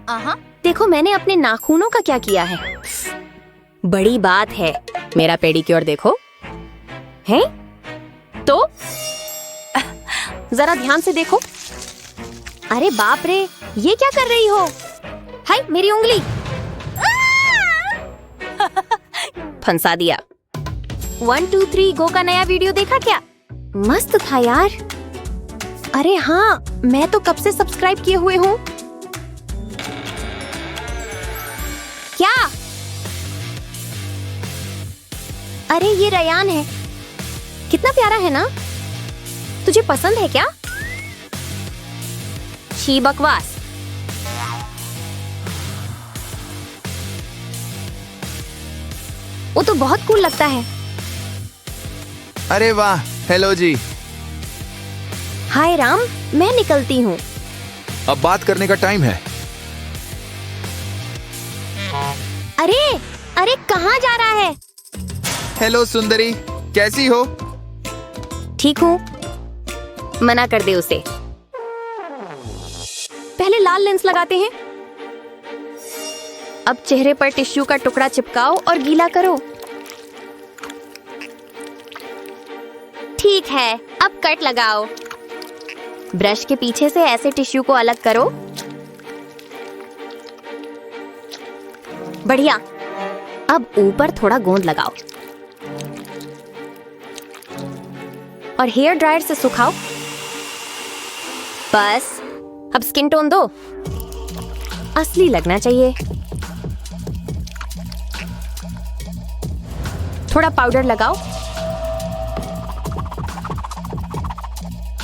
देखो मैंने अपने नाखूनों का क्या किया है। बड़ी बात है। मेरा पेडिक्योर देखो। हैं? तो जरा ध्यान से देखो। अरे बाप रे, ये क्या कर रही हो? हाय मेरी उंगली। फंसा दिया। 1 2 3 गो का नया वीडियो देखा क्या? मस्त था यार। अरे हाँ, मैं तो कब से सब्सक्राइब किए हुए हूँ। क्या? अरे ये रयान है। कितना प्यारा है ना? तुझे पसंद है क्या? छी बकवास। वो तो बहुत कूल लगता है। अरे वाह, हेलो जी। हाय राम, मैं निकलती हूँ। अब बात करने का टाइम है। अरे अरे कहाँ जा रहा है? हेलो सुंदरी, कैसी हो? ठीक हूँ। मना कर दे उसे। पहले लाल लेंस लगाते हैं। अब चेहरे पर टिश्यू का टुकड़ा चिपकाओ और गीला करो। ठीक है, अब कट लगाओ। ब्रश के पीछे से ऐसे टिश्यू को अलग करो। बढ़िया। अब ऊपर थोड़ा गोंद लगाओ और हेयर ड्रायर से सुखाओ। बस अब स्किन टोन दो। असली लगना चाहिए। थोड़ा पाउडर लगाओ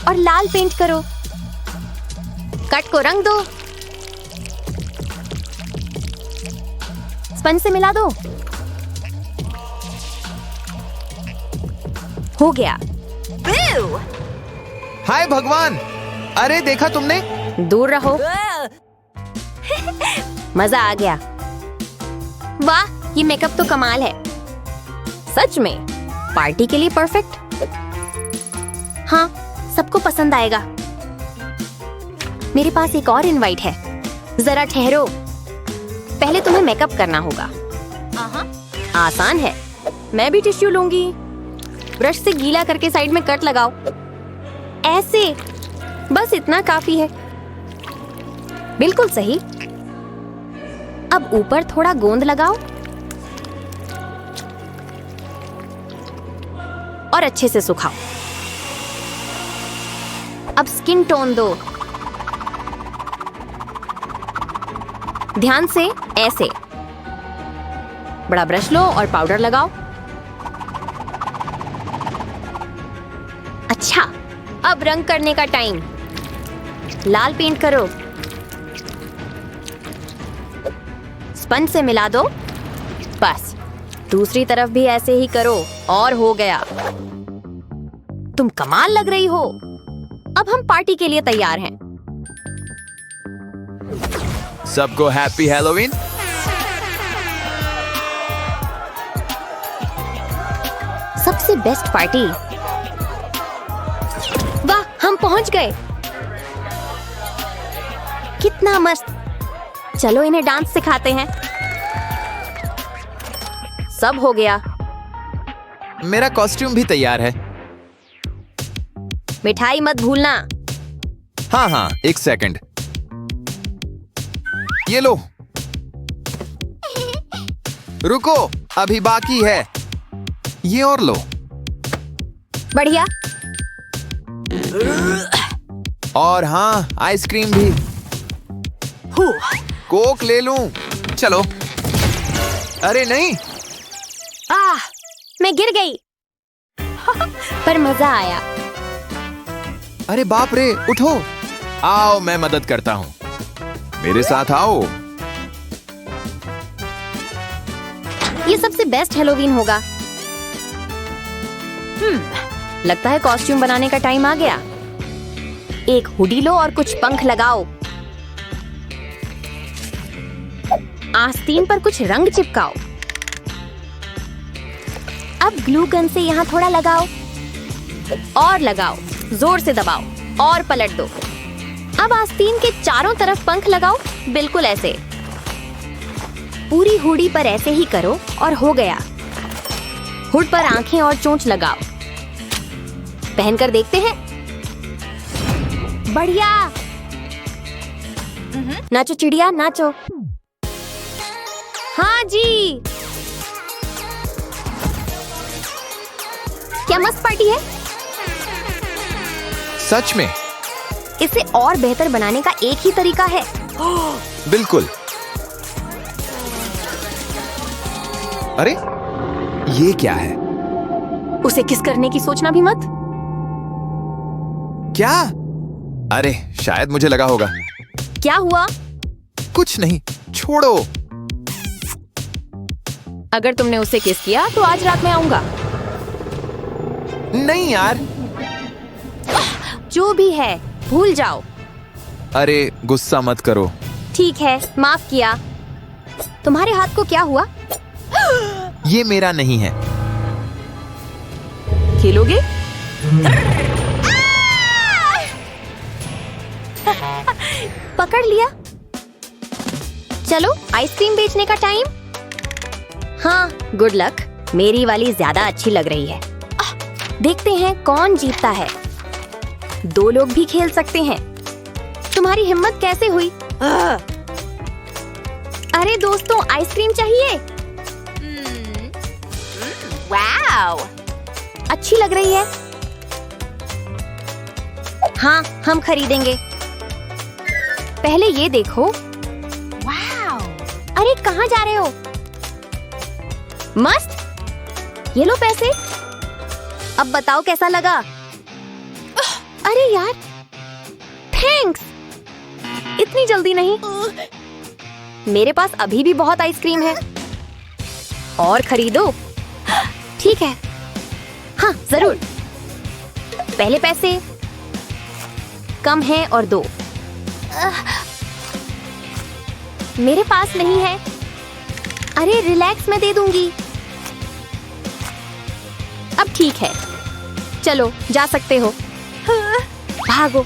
और लाल पेंट करो। कट को रंग दो। स्पंज से मिला दो। हो गया। हाय भगवान, अरे देखा तुमने? दूर रहो। मजा आ गया। वाह, ये मेकअप तो कमाल है। सच में पार्टी के लिए परफेक्ट। हाँ, सबको पसंद आएगा। मेरे पास एक और इनवाइट है। जरा ठहरो, पहले तुम्हें मेकअप करना होगा। आसान है। मैं भी टिश्यू लूंगी। ब्रश से गीला करके साइड में कट लगाओ। ऐसे, बस इतना काफी है। बिल्कुल सही। अब ऊपर थोड़ा गोंद लगाओ और अच्छे से सुखाओ। अब स्किन टोन दो। ध्यान से, ऐसे। बड़ा ब्रश लो और पाउडर लगाओ। अच्छा, अब रंग करने का टाइम। लाल पेंट करो। स्पंज से मिला दो। बस दूसरी तरफ भी ऐसे ही करो और हो गया। तुम कमाल लग रही हो। अब हम पार्टी के लिए तैयार हैं। सबको हैप्पी हैलोवीन। सबसे बेस्ट पार्टी। वाह, हम पहुंच गए। कितना मस्त। चलो इन्हें डांस सिखाते हैं। सब हो गया। मेरा कॉस्ट्यूम भी तैयार है। मिठाई मत भूलना। हाँ हाँ, एक सेकंड। ये लो। रुको, अभी बाकी है। ये और लो। बढ़िया। और हाँ, आइसक्रीम भी। कोक ले लूं? चलो। अरे नहीं। मैं गिर गई। पर मजा आया। अरे बाप रे, उठो। आओ, मैं मदद करता हूँ। मेरे साथ आओ। ये सबसे बेस्ट हैलोवीन होगा। लगता है कॉस्ट्यूम बनाने का टाइम आ गया। एक हुडी लो और कुछ पंख लगाओ। आस्तीन पर कुछ रंग चिपकाओ। अब ग्लू गन से यहाँ थोड़ा लगाओ और लगाओ। जोर से दबाओ और पलट दो। अब आस्तीन के चारों तरफ पंख लगाओ, बिल्कुल ऐसे। पूरी हुडी पर ऐसे ही करो और हो गया। हुड पर आंखें और चोंच लगाओ। पहनकर देखते हैं। बढ़िया। नाचो चिड़िया, नाचो। हाँ जी। क्या मस्त पार्टी है। सच में इसे और बेहतर बनाने का एक ही तरीका है। बिल्कुल। अरे ये क्या है? उसे किस करने की सोचना भी मत। क्या? अरे शायद मुझे लगा होगा। क्या हुआ? कुछ नहीं, छोड़ो। अगर तुमने उसे किस किया तो आज रात में आऊंगा। नहीं यार। जो भी है भूल जाओ। अरे गुस्सा मत करो। ठीक है, माफ किया। तुम्हारे हाथ को क्या हुआ? ये मेरा नहीं है। खेलोगे? पकड़ लिया। चलो आइसक्रीम बेचने का टाइम। हाँ, गुड लक। मेरी वाली ज्यादा अच्छी लग रही है। देखते हैं कौन जीतता है। 2 लोग भी खेल सकते हैं। तुम्हारी हिम्मत कैसे हुई? अरे दोस्तों, आइसक्रीम चाहिए? वाओ, अच्छी लग रही है। हाँ, हम खरीदेंगे। पहले ये देखो। वाओ, अरे कहाँ जा रहे हो? मस्त। ये लो पैसे। अब बताओ कैसा लगा? अरे यार, थैंक्स। इतनी जल्दी नहीं। मेरे पास अभी भी बहुत आइसक्रीम है। और खरीदो। ठीक है। हाँ जरूर। पहले पैसे कम है और दो। मेरे पास नहीं है। अरे रिलैक्स, मैं दे दूंगी। अब ठीक है, चलो जा सकते हो। भागो।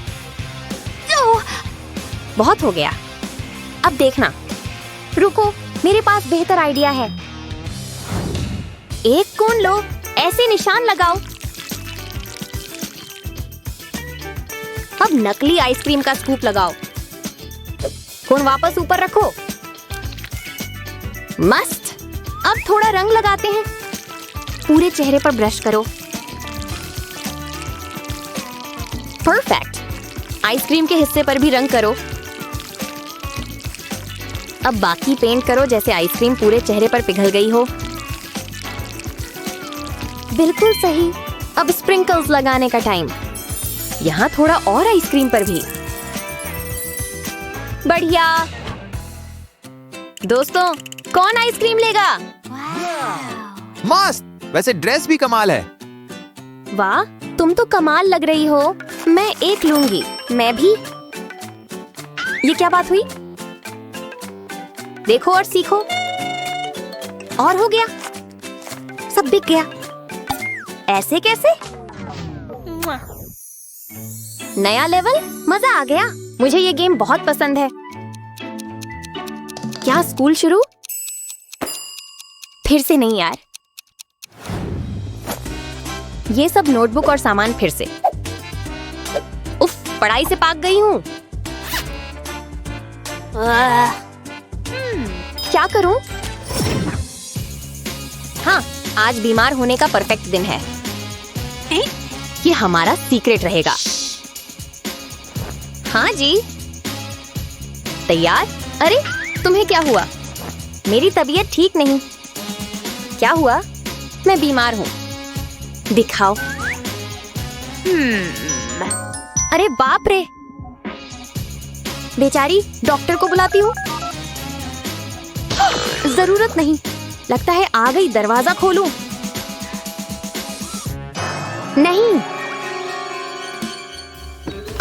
बहुत हो गया। अब देखना। रुको, मेरे पास बेहतर आइडिया है। एक कोन लो, ऐसे निशान लगाओ। अब नकली आइसक्रीम का स्कूप लगाओ। कोन वापस ऊपर रखो। मस्त। अब थोड़ा रंग लगाते हैं। पूरे चेहरे पर ब्रश करो। परफेक्ट। आइसक्रीम के हिस्से पर भी रंग करो। अब बाकी पेंट करो जैसे आइसक्रीम पूरे चेहरे पर पिघल गई हो। बिल्कुल सही। अब स्प्रिंकल्स लगाने का टाइम। यहाँ थोड़ा और आइसक्रीम पर भी। बढ़िया। दोस्तों, कौन आइसक्रीम लेगा? मस्त। वैसे ड्रेस भी कमाल है। वाह, तुम तो कमाल लग रही हो। मैं एक लूंगी। मैं भी। ये क्या बात हुई? देखो और सीखो। और हो गया। सब बिक गया। ऐसे कैसे? नया लेवल, मजा आ गया। मुझे ये गेम बहुत पसंद है। क्या स्कूल शुरू? फिर से नहीं यार। ये सब नोटबुक और सामान फिर से। उफ, पढ़ाई से पाक गई हूँ। क्या करूं? हाँ, आज बीमार होने का परफेक्ट दिन है। ये हमारा सीक्रेट रहेगा। हाँ जी। तैयार? अरे तुम्हें क्या हुआ? मेरी तबीयत ठीक नहीं। क्या हुआ? मैं बीमार हूँ। दिखाओ। अरे बाप रे। बेचारी, डॉक्टर को बुलाती हूँ। जरूरत नहीं। लगता है आ गई। दरवाजा खोलूं? नहीं।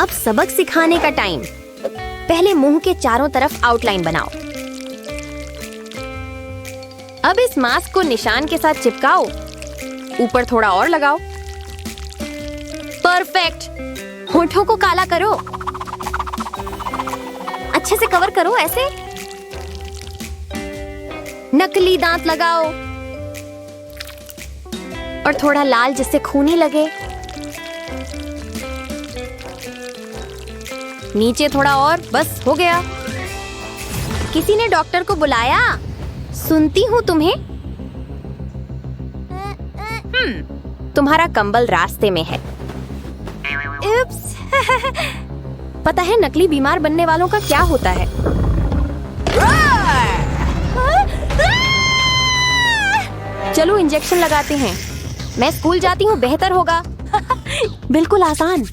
अब सबक सिखाने का टाइम। पहले मुंह के चारों तरफ आउटलाइन बनाओ। अब इस मास्क को निशान के साथ चिपकाओ। ऊपर थोड़ा और लगाओ। परफेक्ट। होठों को काला करो। अच्छे से कवर करो ऐसे। नकली दांत लगाओ और थोड़ा लाल जिससे खून ही लगे। नीचे थोड़ा और, बस हो गया। किसी ने डॉक्टर को बुलाया? सुनती हूँ तुम्हें। तुम्हारा कंबल रास्ते में है। उप्स। पता है नकली बीमार बनने वालों का क्या होता है? चलो इंजेक्शन लगाते हैं। मैं स्कूल जाती हूँ, बेहतर होगा। बिल्कुल आसान।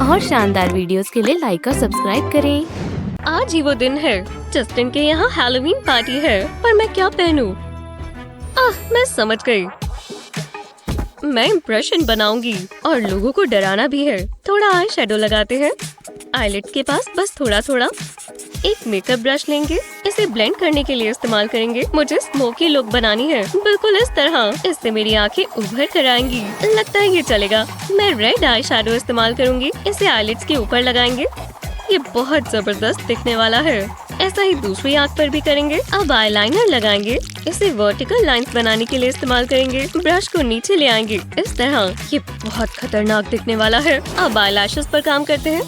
और शानदार वीडियोस के लिए लाइक और सब्सक्राइब करें। आज ही वो दिन है। जस्टिन के यहाँ हैलोवीन पार्टी है, पर मैं क्या पहनूं? मैं समझ गई। मैं इम्प्रेशन बनाऊंगी और लोगों को डराना भी है। थोड़ा आई शेडो लगाते हैं। आईलिड के पास बस थोड़ा थोड़ा। एक मेकअप ब्रश लेंगे, इसे ब्लेंड करने के लिए इस्तेमाल करेंगे। मुझे स्मोकी लुक बनानी है, बिल्कुल इस तरह। इससे मेरी आंखें उभर कर आएंगी। लगता है ये चलेगा। मैं रेड आई शेडो इस्तेमाल करूंगी। इसे आईलिड्स के ऊपर लगाएंगे। ये बहुत जबरदस्त दिखने वाला है। ऐसा ही दूसरी आंख पर भी करेंगे। अब आईलाइनर लगाएंगे। इसे वर्टिकल लाइंस बनाने के लिए इस्तेमाल करेंगे। ब्रश को नीचे ले आएंगे इस तरह। ये बहुत खतरनाक दिखने वाला है। अब आईलैशेस पर काम करते हैं।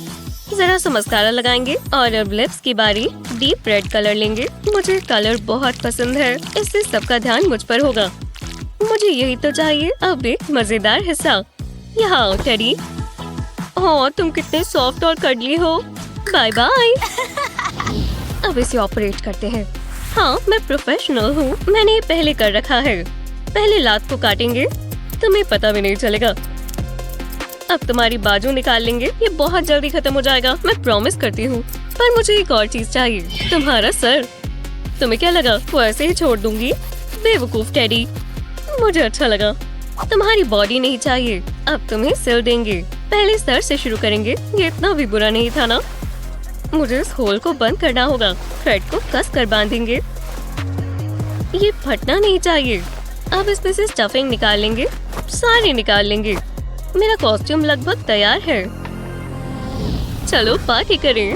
जरा सा मस्कारा लगाएंगे और अब लिप्स की बारी। डीप रेड कलर लेंगे। मुझे कलर बहुत पसंद है, इससे सबका ध्यान मुझ पर होगा। मुझे यही तो चाहिए। अब एक मजेदार हिस्सा। यहाँ आओ टेडी। ओह, तुम कितने सॉफ्ट और कडली हो। Bye bye. अब इसे ऑपरेट करते हैं। हाँ, मैं प्रोफेशनल हूँ। मैंने ये पहले कर रखा है। पहले लात को काटेंगे, तुम्हें पता भी नहीं चलेगा। अब तुम्हारी बाजू निकाल लेंगे। ये बहुत जल्दी खत्म हो जाएगा, मैं प्रॉमिस करती हूँ। पर मुझे एक और चीज चाहिए, तुम्हारा सर। तुम्हें क्या लगा वो ऐसे ही छोड़ दूंगी? बेवकूफ टेडी। मुझे अच्छा लगा। तुम्हारी बॉडी नहीं चाहिए, अब तुम्हें सिर देंगे। पहले सर से शुरू करेंगे। ये इतना भी बुरा नहीं था ना। मुझे इस होल को बंद करना होगा। थ्रेड को कस कर बांधेंगे। ये फटना नहीं चाहिए। अब इसमें से स्टफिंग निकाल लेंगे। सारे निकाल लेंगे। मेरा कॉस्ट्यूम लगभग तैयार है। चलो पार्टी करें।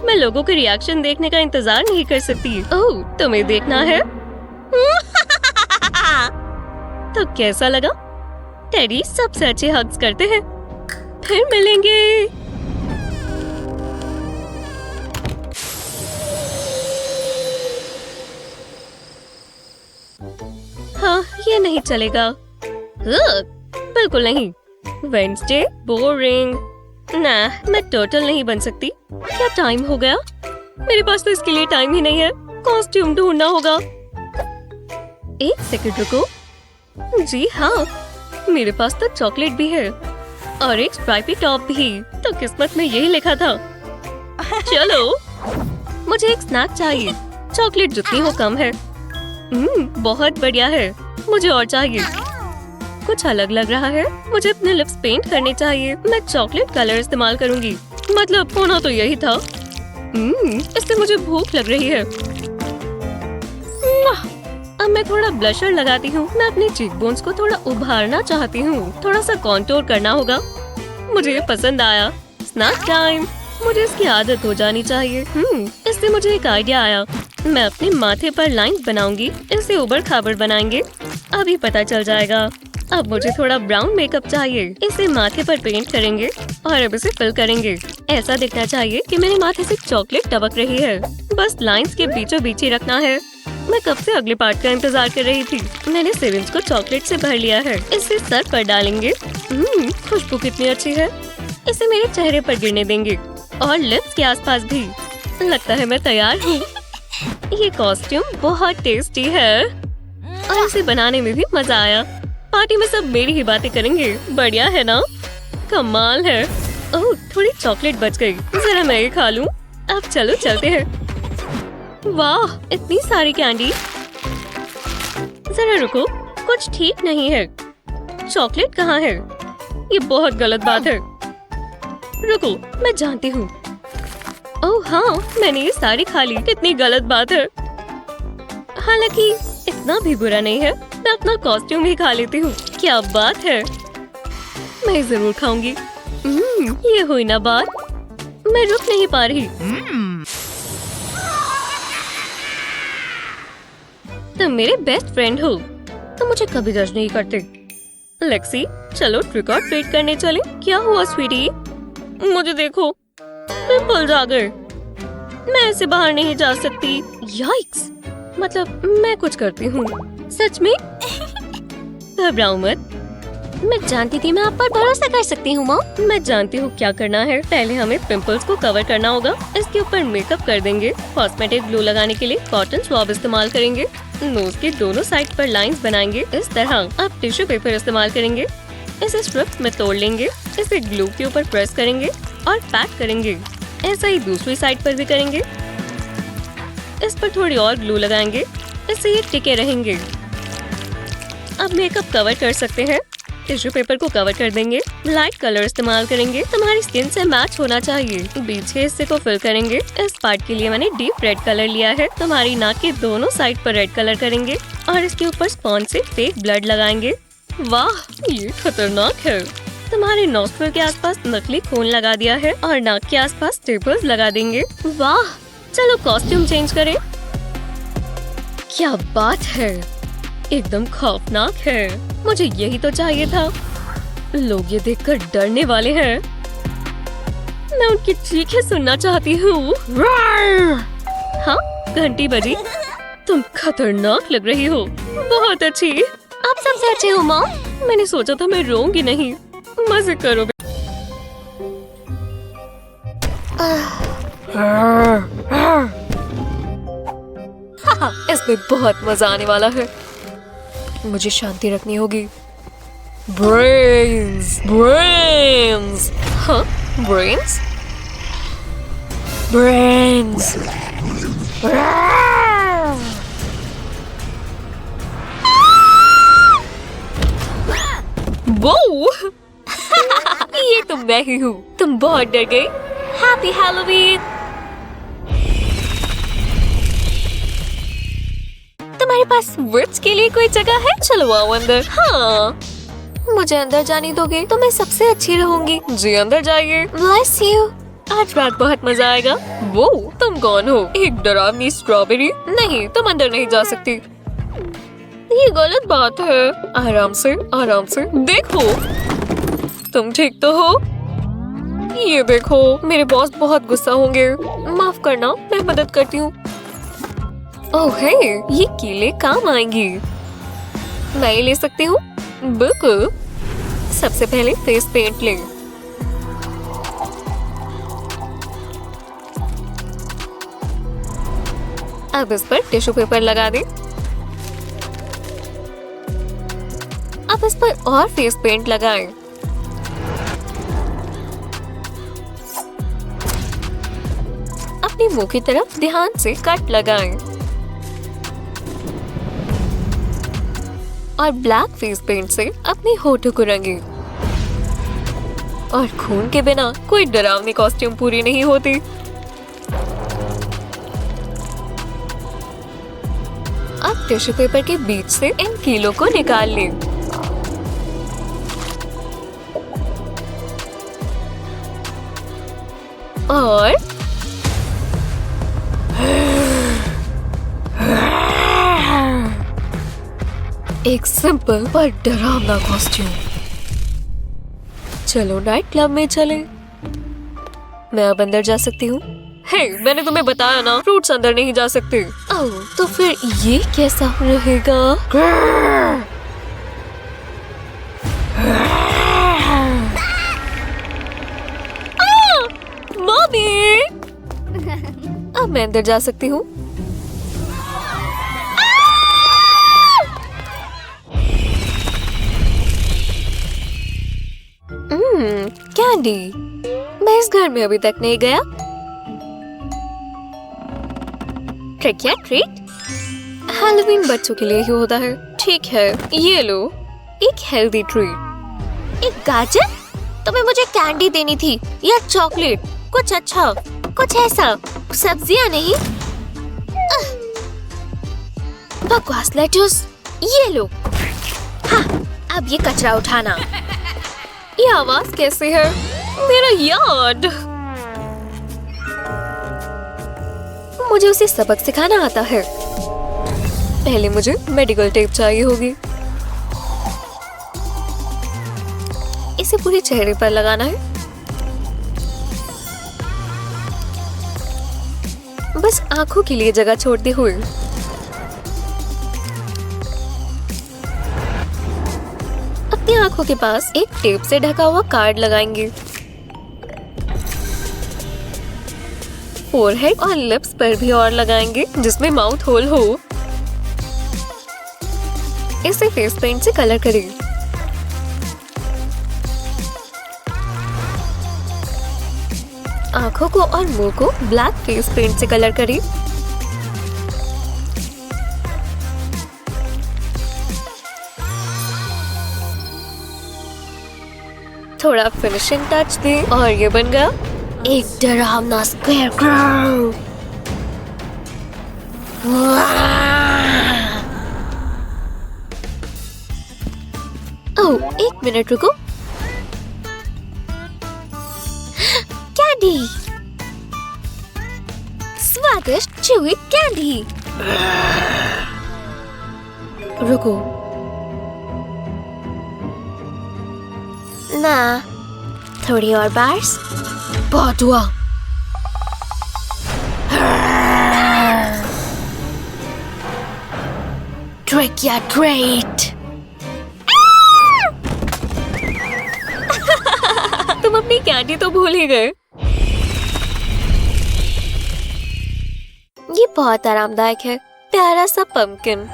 मैं लोगों के रिएक्शन देखने का इंतजार नहीं कर सकती। ओह, तुम्हें देखना है? तो कैसा लगा? टेडी सबसे अच्छे हग्स करते हैं। फिर मिलेंगे। हाँ, ये नहीं चलेगा। बिल्कुल नहीं। Wednesday boring. ना, मैं टर्टल नहीं बन सकती। क्या टाइम हो गया? मेरे पास तो इसके लिए टाइम ही नहीं है। कॉस्ट्यूम ढूंढना होगा। एक सेकंड रुको। जी हाँ, मेरे पास तो चॉकलेट भी है और एक स्ट्राइपी टॉप भी। तो किस्मत में यही लिखा था। चलो, मुझे एक स्नैक चाहिए। चॉकलेट जितनी हो कम है। बहुत बढ़िया है। मुझे और चाहिए। कुछ अलग लग रहा है। मुझे अपने लिप्स पेंट करने चाहिए। मैं चॉकलेट कलर इस्तेमाल करूंगी। मतलब होना तो यही था। इससे मुझे भूख लग रही है। अब मैं थोड़ा ब्लशर लगाती हूँ। मैं अपने चीक बोन्स को थोड़ा उभारना चाहती हूँ। थोड़ा सा कॉन्टोर करना होगा। मुझे ये पसंद आया। Snack time. मुझे इसकी आदत हो जानी चाहिए। इससे मुझे एक आइडिया आया। मैं अपने माथे पर लाइंस बनाऊंगी। इसे उबड़ खाबड़ बनाएंगे। अभी पता चल जाएगा। अब मुझे थोड़ा ब्राउन मेकअप चाहिए। इसे माथे पर पेंट करेंगे और अब इसे फिल करेंगे। ऐसा दिखना चाहिए कि मेरे माथे से चॉकलेट टपक रही है। बस लाइंस के बीचों बीच ही रखना है। मैं कब से अगले पार्ट का इंतजार कर रही थी। मैंने सिरिंज को चॉकलेट से भर लिया है। इसे सर पर डालेंगे। खुशबू कितनी अच्छी है। इसे मेरे चेहरे पर गिरने देंगे और लिप्स के आसपास भी। लगता है मैं तैयार हूँ। ये कॉस्ट्यूम बहुत टेस्टी है और इसे बनाने में भी मजा आया। पार्टी में सब मेरी ही बातें करेंगे। बढ़िया है ना? कमाल है। ओह, थोड़ी चॉकलेट बच गई। जरा मैं ये खा लूं। अब चलो चलते हैं। वाह, इतनी सारी कैंडी। जरा रुको, कुछ ठीक नहीं है। चॉकलेट कहाँ है? ये बहुत गलत बात है। रुको, मैं जानती हूँ। ओह हाँ, मैंने ये सारी खा ली। कितनी गलत बात है। हालांकि इतना भी बुरा नहीं है। मैं अपना कॉस्ट्यूम ही खा लेती हूँ। क्या बात है। मैं जरूर खाऊंगी। ये हुई ना बात, मैं रुक नहीं पा रही। तुम मेरे बेस्ट फ्रेंड हो, तुम मुझे कभी जज नहीं करते। लेक्सी, चलो ट्रिक और ट्रीट करने चले। क्या हुआ स्वीटी? मुझे देखो, पिंपल्स आ गए। मैं ऐसे बाहर नहीं जा सकती। याइक्स! मतलब मैं कुछ करती हूँ। सच में? घबराओ मत। मैं जानती थी मैं आप पर भरोसा कर सकती हूँ मॉम। मैं जानती हूँ क्या करना है। पहले हमें पिंपल्स को कवर करना होगा। इसके ऊपर मेकअप कर देंगे। कॉस्मेटिक ग्लो लगाने के लिए कॉटन स्वॉब इस्तेमाल करेंगे। नोज के दोनों साइड पर लाइंस बनाएंगे इस तरह। अब टिश्यू पेपर इस्तेमाल करेंगे। इसे स्ट्रिप्स में तोड़ लेंगे। इसे ग्लू के ऊपर प्रेस करेंगे और पैक करेंगे। ऐसा ही दूसरी साइड पर भी करेंगे। इस पर थोड़ी और ग्लू लगाएंगे। इससे ये टिके रहेंगे। अब मेकअप कवर कर सकते हैं। टिश्यू पेपर को कवर कर देंगे। लाइट कलर इस्तेमाल करेंगे। तुम्हारी स्किन से मैच होना चाहिए। बीच के हिस्से को फिल करेंगे। इस पार्ट के लिए मैंने डीप रेड कलर लिया है। तुम्हारी नाक के दोनों साइड पर रेड कलर करेंगे और इसके ऊपर स्पॉन्ज से फेक ब्लड लगाएंगे। वाह, ये खतरनाक है। तुम्हारे नोस्ट्रिल के आसपास नकली खून लगा दिया है और नाक के आसपास स्टेपल्स लगा देंगे। वाह, चलो कॉस्ट्यूम चेंज करें। क्या बात है, एकदम खौफनाक है। मुझे यही तो चाहिए था। लोग ये देखकर डरने वाले हैं। मैं उनकी चीखें सुनना चाहती हूँ। हाँ, घंटी बजी। तुम खतरनाक लग रही हो। बहुत अच्छी। आप सबसे अच्छे हो मॉम। मैंने सोचा था मैं रोऊंगी नहीं। मजे करो। इसमें बहुत मजा आने वाला है। मुझे शांति रखनी होगी। Brains, brains. हाँ, ब्रेन्स, ब्रेन्स। वो ये तो मैं ही हूँ। तुम बहुत डर गई। Happy Halloween. तुम्हारे पास विट्स के लिए कोई जगह है? चलो आओ अंदर। हाँ, मुझे अंदर जाने दोगे तो मैं सबसे अच्छी रहूंगी। जी अंदर जाइए। Bless you. आज रात बहुत मजा आएगा। वो तुम कौन हो? एक डरावनी स्ट्रॉबेरी? नहीं, तुम अंदर नहीं जा सकती। ये गलत बात है। आराम से, आराम से। देखो, तुम ठीक तो हो? ये देखो, मेरे बॉस बहुत गुस्सा होंगे। माफ करना, मैं मदद करती हूँ। ओह हे, ये कीले काम आएंगी। मैं ये ले सकती हूँ? बिल्कुल। सबसे पहले फेस पेंट लें। अब इस पर टिश्यू पेपर लगा दें। अब इस पर और फेस पेंट लगाएं। अपनी मुंह की तरफ ध्यान से कट लगाएं। और ब्लैक फेस पेंट से अपने होठों को रंगे। और खून के बिना कोई डरावनी कॉस्ट्यूम पूरी नहीं होती। अब टिश्यू पेपर के बीच से इन कीलों को निकाल लें। और एक सिंपल पर डरावना कॉस्ट्यूम। चलो नाइट क्लब में चले। मैं अब अंदर जा सकती हूँ? हे, मैंने तुम्हें बताया ना, फ्रूट्स अंदर नहीं जा सकते। ओह, तो फिर ये कैसा रहेगा? मम्मी! अब मैं अंदर जा सकती हूँ? कैंडी, मैं इस घर में अभी तक नहीं गया। ट्रिक या ट्रीट? हैलोवीन बच्चों के लिए ही होता है। ठीक है, ये लो, एक हेल्दी ट्रीट। एक गाजर? तुम्हें मुझे कैंडी देनी थी या चॉकलेट? कुछ अच्छा, कुछ ऐसा, सब्जियां नहीं। बकवास लेट्यूस। ये लो। हाँ, अब ये कचरा उठाना। ये आवाज कैसे है? मेरा यार्ड। मुझे उसे सबक सिखाना आता है। पहले मुझे मेडिकल टेप चाहिए होगी। इसे पूरे चेहरे पर लगाना है। बस आंखों के लिए जगह छोड़ते हुए। अपनी आंखों के पास एक टेप से ढका हुआ कार्ड लगाएंगे। फोरहेड और लिप्स पर भी और लगाएंगे जिसमें माउथ होल हो। इसे फेस पेंट से कलर करें। आंखों को और मुंह को ब्लैक फेस पेंट से कलर करें। थोड़ा फिनिशिंग टच दें और ये बन गया एक डरावना स्केयरक्रो। ओह, एक मिनट रुको। कैंडी, स्वादिष्ट च्यूई कैंडी। रुको ना, थोड़ी और बार्स। बहुत हुआ। ट्रिक या ट्रेट। तुम अपनी कैंडी तो भूल ही गए। ये बहुत आरामदायक है। प्यारा सा पंपकिन।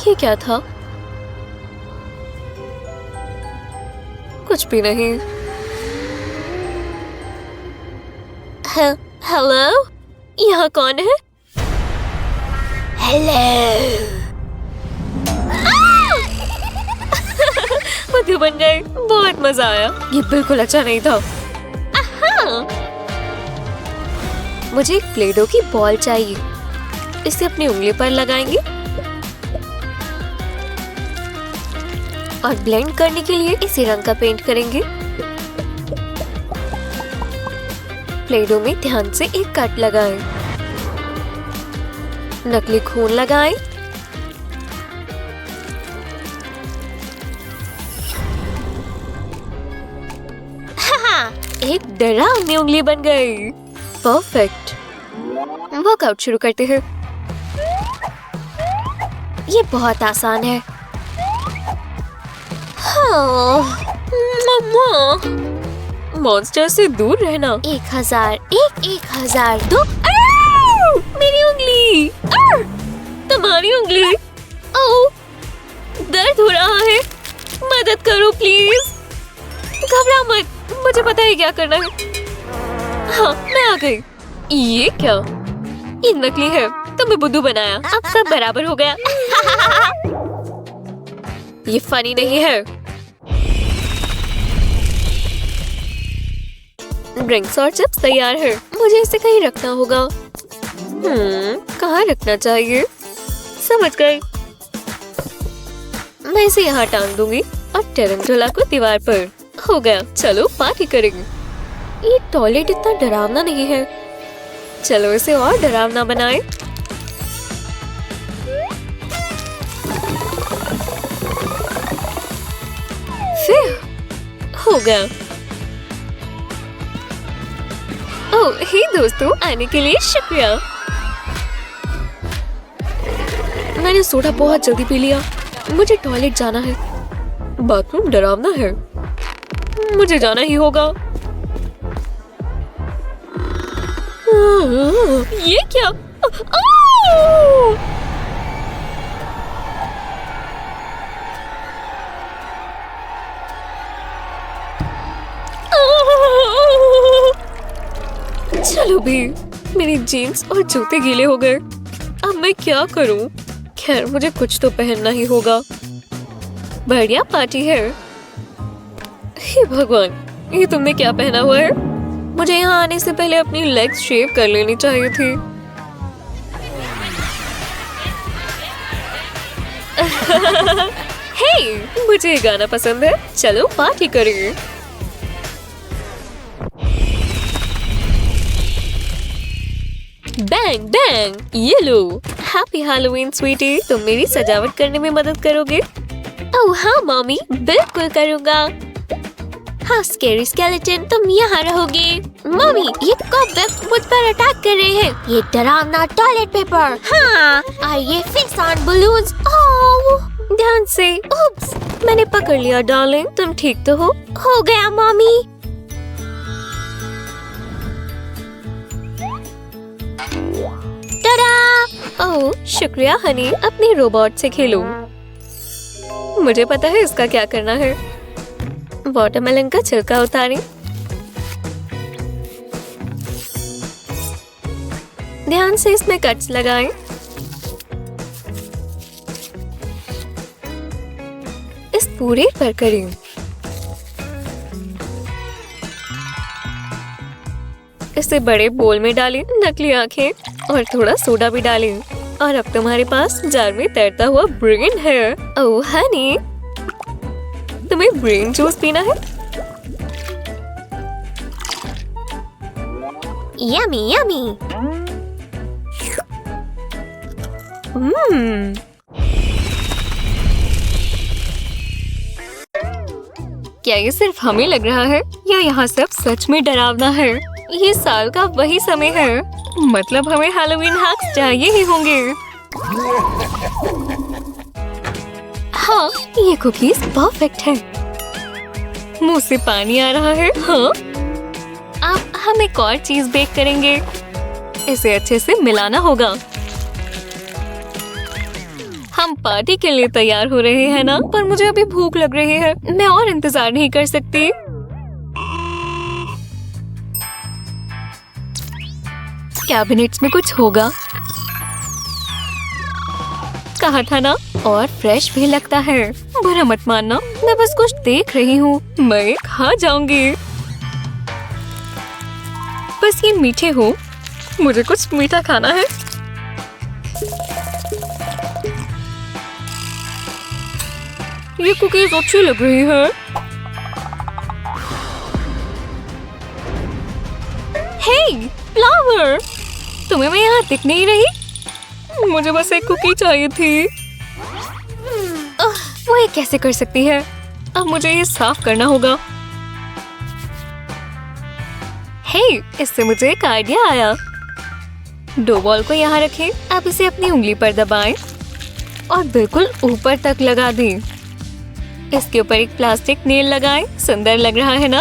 ये क्या था? कुछ भी नहीं। हेलो, यहाँ कौन है? हेलो। बुद्धू बन गए। बहुत मजा आया। ये बिल्कुल अच्छा नहीं था। मुझे एक प्ले डो की बॉल चाहिए। इसे अपनी उंगली पर लगाएंगे और ब्लेंड करने के लिए इसी रंग का पेंट करेंगे। प्ले डो में ध्यान से एक कट लगाएं। नकली खून लगाएं। एक डरावनी उंगली बन गई। परफेक्ट। वर्कआउट शुरू करते हैं। ये बहुत आसान है। मॉन्स्टर से दूर रहना। 1000, 1002। मेरी उंगली। तुम्हारी उंगली। ओह, दर्द हो रहा है। मदद करो प्लीज। घबरा मत, मुझे पता है क्या करना है। हाँ, मैं आ गई। ये क्या? ये नकली है। तुम्हें बुद्धू बनाया। अब सब बराबर हो गया। ये फनी नहीं है। ड्रिंक्स और चिप्स तैयार है। मुझे इसे कहीं रखना होगा। कहाँ रखना चाहिए? समझ गई। मैं इसे यहाँ टांग दूंगी और टेरेंटुला को दीवार पर। हो गया। चलो पार्टी करेंगे। ये टॉयलेट इतना डरावना नहीं है। चलो इसे और डरावना बनाएं। फिर हो गया। ओह, हे दोस्तों, आने के लिए शुक्रिया। मैंने सोडा बहुत जल्दी पी लिया। मुझे टॉयलेट जाना है। बाथरूम डरावना है। मुझे जाना ही होगा। ये क्या? चलो भी, मेरी जीन्स और जूते गीले हो गए। अब मैं क्या करूं? खैर, मुझे कुछ तो पहनना ही होगा। बढ़िया पार्टी है। हे भगवान, ये तुमने क्या पहना हुआ है? मुझे यहाँ आने से पहले अपनी लेग्स शेव कर लेनी चाहिए थी। हे, मुझे ये गाना पसंद है। चलो पार्टी करें। बैंग बैंग, ये लो। हैप्पी हैलोवीन स्वीटी, तुम मेरी सजावट करने में मदद करोगे? ओह हाँ मम्मी, बिल्कुल करूँगा। हाँ स्कैरी स्केलेटन, तुम यहाँ रहोगे। मम्मी, ये कॉबवेब मुझ पर अटैक कर रहे हैं। ये डरावना टॉयलेट पेपर। हाँ, और ये फिक्स ऑन बलून्स। ओह, ध्यान से। उप्स, मैंने पकड़ लिया डार्लिंग। तुम ठीक तो हो? हो गया मम्मी। टाडा! ओह, शुक्रिया हनी। अपनी रोबोट से खेलो। मुझे पता है इसका क्या करना है। वाटरमेलन का छिलका उतारें। ध्यान से इसमें कट्स लगाएं। इस पूरे पर करें। इसे बड़े बोल में डालें, नकली आंखें और थोड़ा सोडा भी डालें। और अब तुम्हारे पास जार में तैरता हुआ ब्रेन है। ओह हनी, तुम्हें ब्रेन जूस पीना है? Yummy yummy. क्या ये सिर्फ हमें लग रहा है या यहाँ सब सच में डरावना है? ये साल का वही समय है, मतलब हमें हैलोवीन हैक्स चाहिए ही होंगे। हाँ, ये कुकीज परफेक्ट है। मुंह से पानी आ रहा है। हाँ, अब हम एक और चीज बेक करेंगे। इसे अच्छे से मिलाना होगा। हम पार्टी के लिए तैयार हो रहे हैं ना? पर मुझे अभी भूख लग रही है। मैं और इंतजार नहीं कर सकती। कैबिनेट्स में कुछ होगा। कहा था ना, और फ्रेश भी लगता है। बुरा मत मानना, मैं बस कुछ देख रही हूँ। मैं खा जाऊंगी। बस ये मीठे हो। मुझे कुछ मीठा खाना है। ये कुकीज अच्छी लग रही है। हे, फ्लावर, तुम्हें मैं यहाँ दिख नहीं रही? मुझे बस एक कुकी चाहिए थी। वो ये कैसे कर सकती है? अब मुझे ये साफ करना होगा। हे, इससे मुझे एक आइडिया आया। डो बॉल को यहाँ रखें। अब इसे अपनी उंगली पर दबाएं और बिल्कुल ऊपर तक लगा दें। इसके ऊपर एक प्लास्टिक नेल लगाएं। सुंदर लग रहा है ना?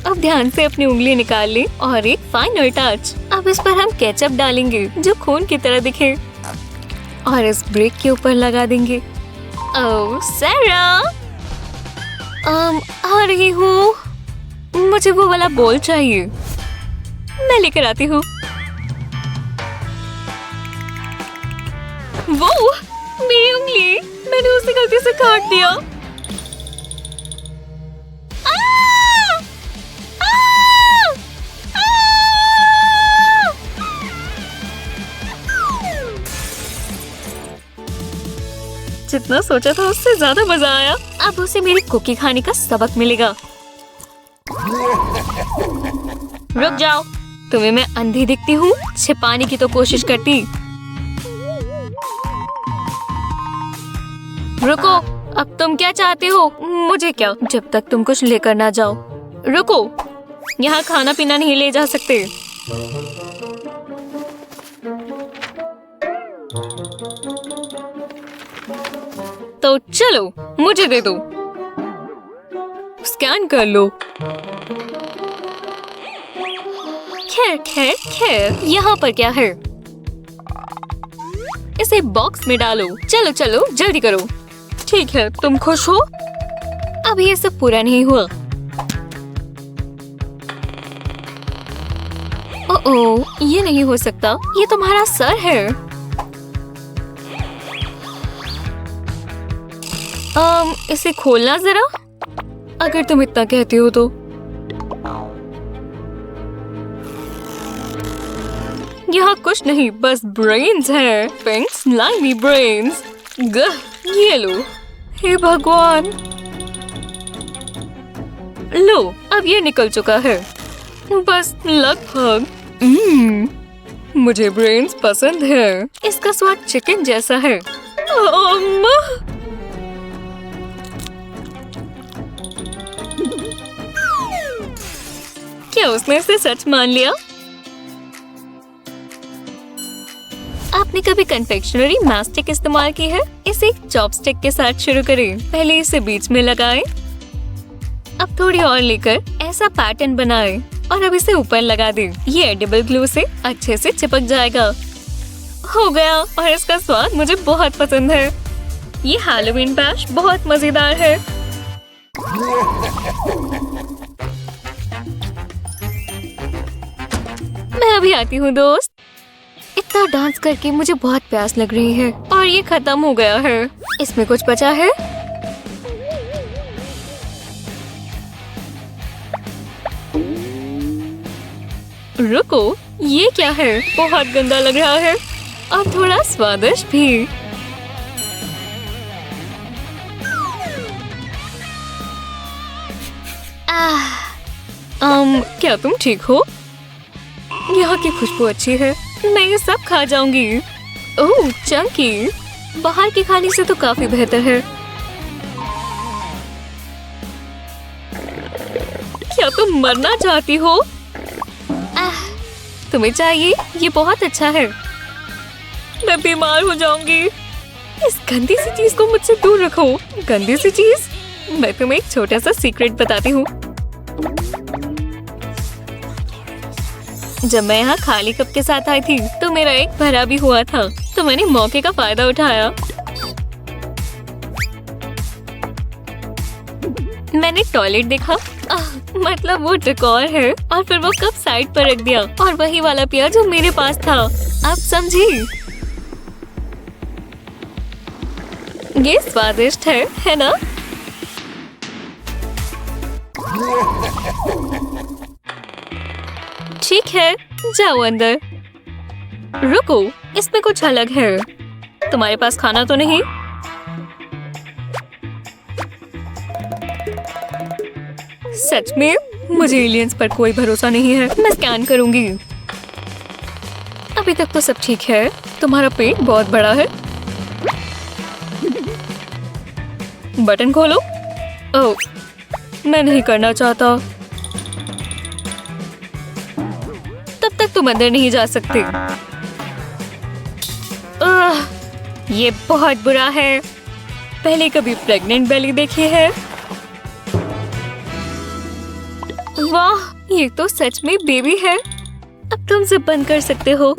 अब ध्यान से अपनी उंगली निकाल लें और एक फाइनल टच। अब इस पर हम केचप डालेंगे जो खून की तरह दिखे और इस ब्रेक के ऊपर लगा देंगे। ओह सारा, आ रही हूँ। मुझे वो वाला बोल चाहिए। मैं लेकर आती हूँ। वो मेरी उंगली, मैंने उसे गलती से काट दिया। जितना सोचा था उससे ज्यादा मजा आया। अब उसे मेरी कुकी खाने का सबक मिलेगा। रुक जाओ, तुम्हें मैं अंधी दिखती हूँ? छिपाने की तो कोशिश करती। रुको, अब तुम क्या चाहते हो? मुझे क्या, जब तक तुम कुछ लेकर ना जाओ। रुको, यहाँ खाना पीना नहीं ले जा सकते। तो चलो, मुझे दे दो। स्कैन कर लो। खैर खैर खैर, यहाँ पर क्या है? इसे बॉक्स में डालो। चलो चलो, जल्दी करो। ठीक है, तुम खुश हो? अभी ये सब पूरा नहीं हुआ। ओह, ये नहीं हो सकता। ये तुम्हारा सर है। इसे खोलना जरा, अगर तुम इतना कहती हो तो। यहाँ कुछ नहीं, बस ब्रेन्स है। Pink slimy brains. ये लो। हे भगवान। लो, अब ये निकल चुका है। बस लगभग। मुझे ब्रेन्स पसंद है। इसका स्वाद चिकन जैसा है। अम्मा! क्या उसने इसे सच मान लिया? आपने कभी कन्फेक्शनरी मैस्टिक इस्तेमाल की है? इसे एक चॉपस्टिक के साथ शुरू करें। पहले इसे बीच में लगाएं। अब थोड़ी और लेकर ऐसा पैटर्न बनाएं और अब इसे ऊपर लगा दें। ये एडिबल ग्लू से अच्छे से चिपक जाएगा। हो गया और इसका स्वाद मुझे बहुत पसंद है। ये हैलोवीन बैश बहुत मजेदार है। मैं अभी आती हूँ दोस्त। इतना डांस करके मुझे बहुत प्यास लग रही है और ये खत्म हो गया है। इसमें कुछ बचा है? रुको, ये क्या है? बहुत गंदा लग रहा है और थोड़ा स्वादिष्ट भी। क्या तुम ठीक हो? यहाँ की खुशबू अच्छी है। मैं ये सब खा जाऊंगी। ओह चंकी, बाहर के खाने से तो काफी बेहतर है। क्या तुम मरना चाहती हो? तुम्हें चाहिए? ये बहुत अच्छा है। मैं बीमार हो जाऊंगी। इस गंदी सी चीज को मुझसे दूर रखो। गंदी सी चीज? मैं तुम्हें एक छोटा सा सीक्रेट बताती हूँ। जब मैं यहाँ खाली कप के साथ आई थी तो मेरा एक भरा भी हुआ था, तो मैंने मौके का फायदा उठाया। मैंने टॉयलेट देखा, मतलब वो डेकोर है, और फिर वो कप साइड पर रख दिया और वही वाला पिया जो मेरे पास था। आप समझी? ये स्वादिष्ट है ना? ठीक है, जाओ अंदर। रुको, इसमें कुछ अलग है। तुम्हारे पास खाना तो नहीं? सच में? मुझे एलियंस पर कोई भरोसा नहीं है। मैं स्कैन करूंगी। अभी तक तो सब ठीक है। तुम्हारा पेट बहुत बड़ा है। बटन खोलो। ओह, मैं नहीं करना चाहता। तब तक तुम अंदर नहीं जा सकते। ये बहुत बुरा है। पहले कभी प्रेग्नेंट बेली देखी है? वाह, ये तो सच में बेबी है। अब तुम जिप बंद कर सकते हो।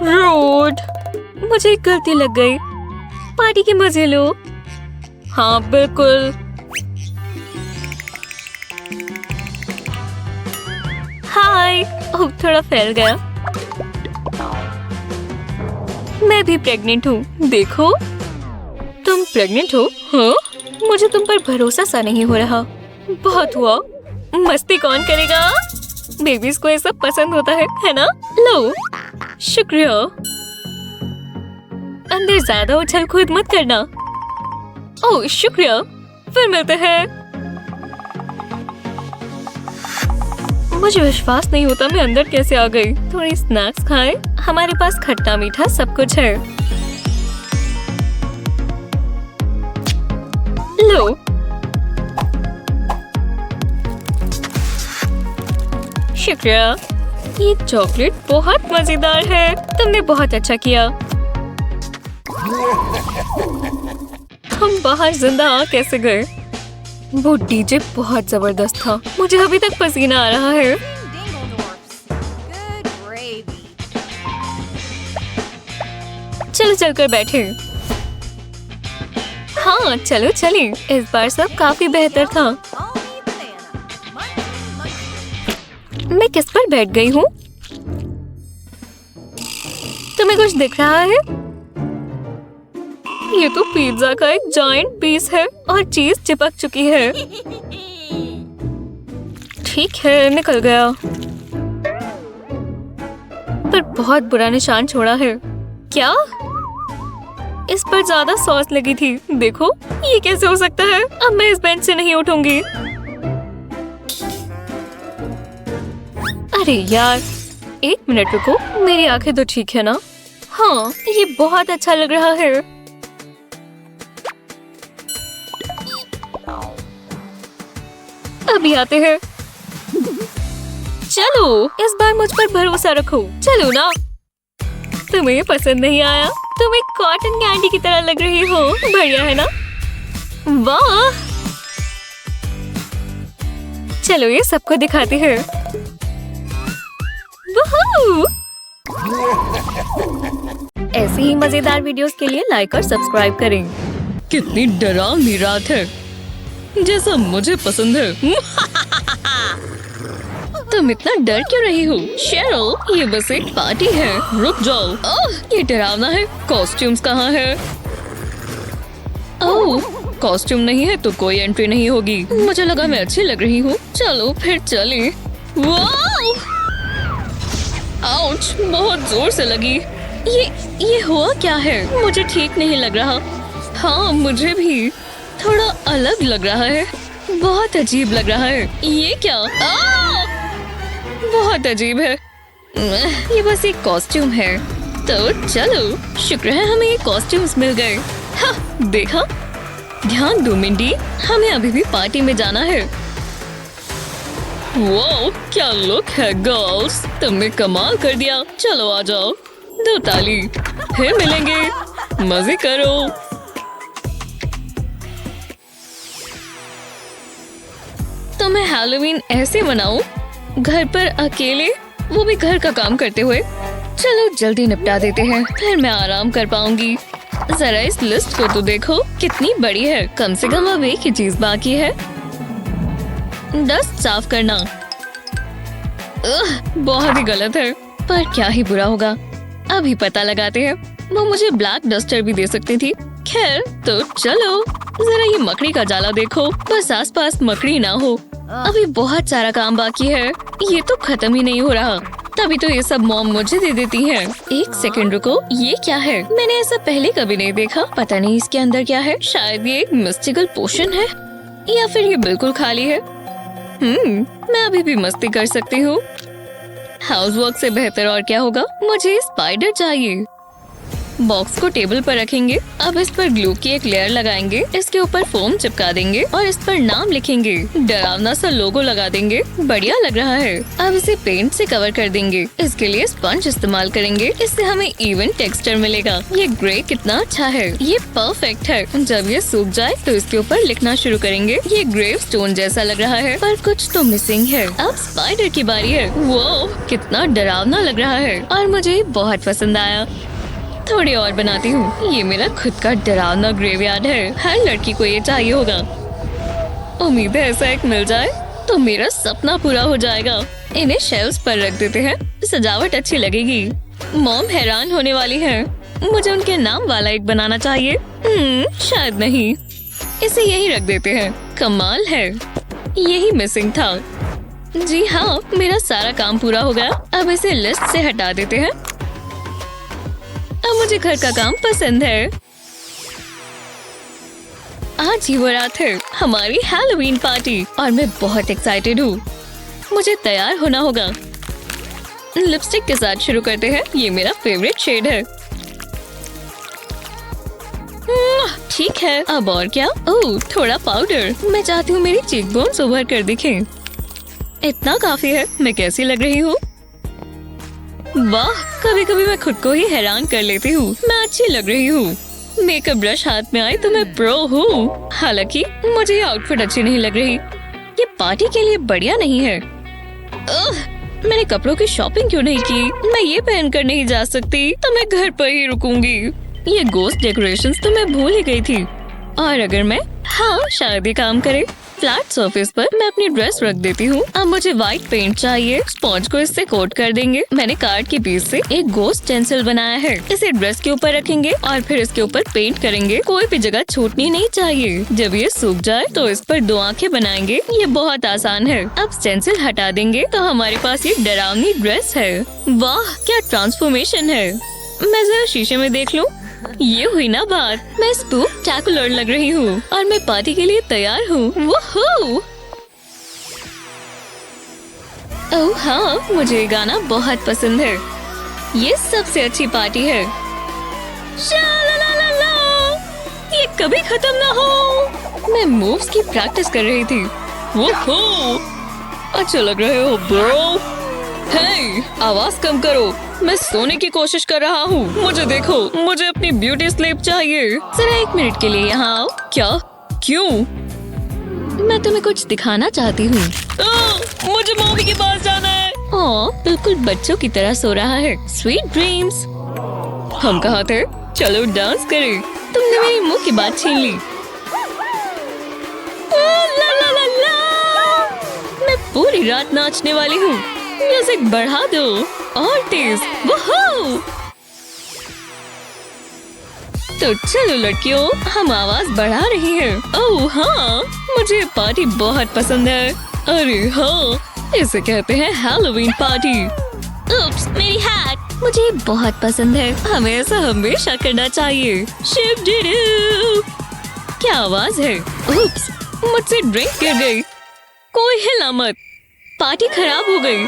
रूड, मुझे एक गलती लग गई। पार्टी के मजे लो। हाँ बिल्कुल। हाय। ओह, थोड़ा फैल गया। मैं भी प्रेग्नेंट हूँ। देखो। तुम प्रेग्नेंट हो? हाँ? मुझे तुम पर भरोसा सा नहीं हो रहा। बहुत हुआ। मस्ती कौन करेगा? बेबीज को ये सब पसंद होता है ना? लो, शुक्रिया। अंदर ज्यादा उछल कूद मत करना। ओह शुक्रिया, फिर मिलते हैं। मुझे विश्वास नहीं होता मैं अंदर कैसे आ गई। थोड़ी स्नैक्स खाएं। हमारे पास खट्टा मीठा सब कुछ है। लो। शुक्रिया। ये चॉकलेट बहुत मजेदार है। तुमने बहुत अच्छा किया। हम बाहर जिंदा आ कैसे गए? वो डीजे बहुत जबरदस्त था। मुझे अभी तक पसीना आ रहा है। चलो चलकर बैठे। हाँ चलो चलें। इस बार सब काफी बेहतर था। मैं किस पर बैठ गई हूँ? तुम्हें कुछ दिख रहा है? ये तो पिज्जा का एक जायंट पीस है और चीज चिपक चुकी है। ठीक है, निकल गया। पर बहुत बुरा निशान छोड़ा है। क्या? इस पर ज्यादा सॉस लगी थी। देखो, ये कैसे हो सकता है? अब मैं इस बेंच से नहीं उठूंगी। अरे यार, 1 मिनट रुको, मेरी आंखें तो ठीक है ना? हाँ, ये बहुत अच्छा लग रहा है। अभी आते हैं। चलो, इस बार मुझ पर भरोसा रखो। चलो ना। तुम्हें पसंद नहीं आया? तुम एक कॉटन कैंडी की तरह लग रही हो। बढ़िया है ना? वाह! चलो ये सबको दिखाते हैं। वूहू! ऐसी ही मजेदार वीडियोस के लिए लाइक और सब्सक्राइब करें। कितनी डरावनी रात है, जैसा मुझे पसंद है। तुम इतना डर क्यों रही हो? शेryl, ये बस एक पार्टी है। रुक जाओ। ओह, ये डरावना है। कॉस्ट्यूम्स कहाँ है? ओह, कॉस्ट्यूम नहीं है तो कोई एंट्री नहीं होगी। मुझे लगा मैं अच्छी लग रही हूँ। चलो फिर चलें। वाह! आउच, बहुत जोर से लगी। ये हुआ क्या है? मुझे ठीक नहीं लग रहा। हाँ, मुझे भी थोड़ा अलग लग रहा है। बहुत अजीब लग रहा है। ये क्या? बहुत अजीब है। ये बस एक कॉस्ट्यूम है। तो चलो, शुक्र है हमें ये कॉस्ट्यूम्स मिल गए। हाँ, देखा? ध्यान दो मिंडी, हमें अभी भी पार्टी में जाना है। वाह, क्या लुक है गर्ल्स, तुमने कमाल कर दिया। चलो आ जाओ, 2 ताली, फिर मिलेंगे। मजे करो। तो मैं हैलोवीन ऐसे मनाऊं, घर पर अकेले, वो भी घर का काम करते हुए। चलो जल्दी निपटा देते हैं, फिर मैं आराम कर पाऊंगी। जरा इस लिस्ट को तो देखो, कितनी बड़ी है। कम से कम अब एक ही चीज बाकी है, डस्ट साफ करना। बहुत ही गलत है, पर क्या ही बुरा होगा। अभी पता लगाते हैं। वो मुझे ब्लैक डस्टर भी दे सकती थी। खैर, तो चलो जरा ये मकड़ी का जाला देखो, बस आसपास मकड़ी ना हो। अभी बहुत सारा काम बाकी है, ये तो खत्म ही नहीं हो रहा। तभी तो ये सब मॉम मुझे दे देती है। 1 सेकंड रुको, ये क्या है? मैंने ऐसा पहले कभी नहीं देखा। पता नहीं इसके अंदर क्या है। शायद ये एक मिस्टिकल पोशन है, या फिर ये बिल्कुल खाली है। मैं अभी भी मस्ती कर सकती हूँ। हाउसवर्क से बेहतर और क्या होगा। मुझे स्पाइडर चाहिए। बॉक्स को टेबल पर रखेंगे। अब इस पर ग्लू की एक लेयर लगाएंगे, इसके ऊपर फोम चिपका देंगे और इस पर नाम लिखेंगे। डरावना सा लोगो लगा देंगे। बढ़िया लग रहा है। अब इसे पेंट से कवर कर देंगे। इसके लिए स्पंज इस्तेमाल करेंगे, इससे हमें इवन टेक्सचर मिलेगा। ये ग्रे कितना अच्छा है, ये परफेक्ट है। जब ये सूख जाए तो इसके ऊपर लिखना शुरू करेंगे। ये ग्रेव स्टोन जैसा लग रहा है, पर कुछ तो मिसिंग है। अब स्पाइडर की बारी है। वो कितना डरावना लग रहा है और मुझे बहुत पसंद आया। थोड़ी और बनाती हूँ। ये मेरा खुद का डरावना ग्रेवयार्ड है। हर लड़की को ये चाहिए होगा। उम्मीद है ऐसा एक मिल जाए तो मेरा सपना पूरा हो जाएगा। इन्हें शेल्व्स पर रख देते हैं, सजावट अच्छी लगेगी। मॉम हैरान होने वाली है। मुझे उनके नाम वाला एक बनाना चाहिए। शायद नहीं, इसे यही रख देते हैं। कमाल है, यही मिसिंग था। जी हाँ, मेरा सारा काम पूरा हो गया। अब इसे लिस्ट से हटा देते हैं। अब मुझे घर का काम पसंद है। आज ही वो रात है, हमारी हैलोवीन पार्टी, और मैं बहुत एक्साइटेड हूँ। मुझे तैयार होना होगा। लिपस्टिक के साथ शुरू करते हैं। ये मेरा फेवरेट शेड है। ठीक है, अब और क्या? ओह, थोड़ा पाउडर। मैं चाहती हूँ मेरी चीक बोन्स उभर कर दिखें। इतना काफी है। मैं कैसी लग रही हूँ? वाह, कभी कभी मैं खुद को ही हैरान कर लेती हूँ। मैं अच्छी लग रही हूँ। मेकअप ब्रश हाथ में आए तो मैं प्रो हूँ। हालांकि मुझे ये आउटफिट अच्छी नहीं लग रही। ये पार्टी के लिए बढ़िया नहीं है। मैंने कपड़ों की शॉपिंग क्यों नहीं की? मैं ये पहनकर नहीं जा सकती, तो मैं घर पर ही रुकूंगी। ये गोस्ट डेकोरेशंस तो मैं भूल ही गई थी। और अगर मैं शायद ये काम करे। फ्लैट सरफेस पर मैं अपनी ड्रेस रख देती हूँ। अब मुझे व्हाइट पेंट चाहिए। स्पॉन्ज को इससे कोट कर देंगे। मैंने कार्ड के पीस से एक गोस्ट स्टेंसिल बनाया है। इसे ड्रेस के ऊपर रखेंगे और फिर इसके ऊपर पेंट करेंगे। कोई भी जगह छूटनी नहीं चाहिए। जब ये सूख जाए तो इस पर 2 आंखें बनाएंगे। ये बहुत आसान है। अब स्टेंसिल हटा देंगे तो हमारे पास ये डरावनी ड्रेस है। वाह, क्या ट्रांसफॉर्मेशन है। मैं जरा शीशे में देख लूं। ये हुई ना बात। मैं स्पूकटैकुलर लग रही हूँ और मैं पार्टी के लिए तैयार हूँ। वूहू! ओह हाँ, मुझे ये गाना बहुत पसंद है। ये सबसे अच्छी पार्टी है। शालालाला, ये कभी खत्म ना हो। मैं मूव्स की प्रैक्टिस कर रही थी। वो अच्छा लग रहे हो ब्रो। हे, आवाज कम करो, मैं सोने की कोशिश कर रहा हूँ। मुझे देखो, मुझे अपनी ब्यूटी स्लीप चाहिए। जरा 1 मिनट के लिए यहाँ आओ। क्या? क्यों? मैं तुम्हें कुछ दिखाना चाहती हूँ। मुझे मम्मी के पास जाना है। बिल्कुल बच्चों की तरह सो रहा है। Sweet dreams. हम कहाँ थे? चलो डांस करें। तुमने मेरे मुंह की बात छीन ली। ला ला ला ला। मैं पूरी रात नाचने वाली हूँ। म्यूजिक बढ़ा दो और तेज। वोहो! तो चलो लड़कियों, हम आवाज बढ़ा रही हैं। ओह हाँ, मुझे पार्टी बहुत पसंद है। अरे हाँ, इसे कहते हैं हैलोवीन पार्टी। उप्स, मेरी हैट। मुझे बहुत पसंद है। हमें ऐसा हमेशा करना चाहिए। शिव-डी-डू। क्या आवाज है? उप्स, मुझसे ड्रिंक गिर गई। कोई हिला मत, पार्टी खराब हो गई।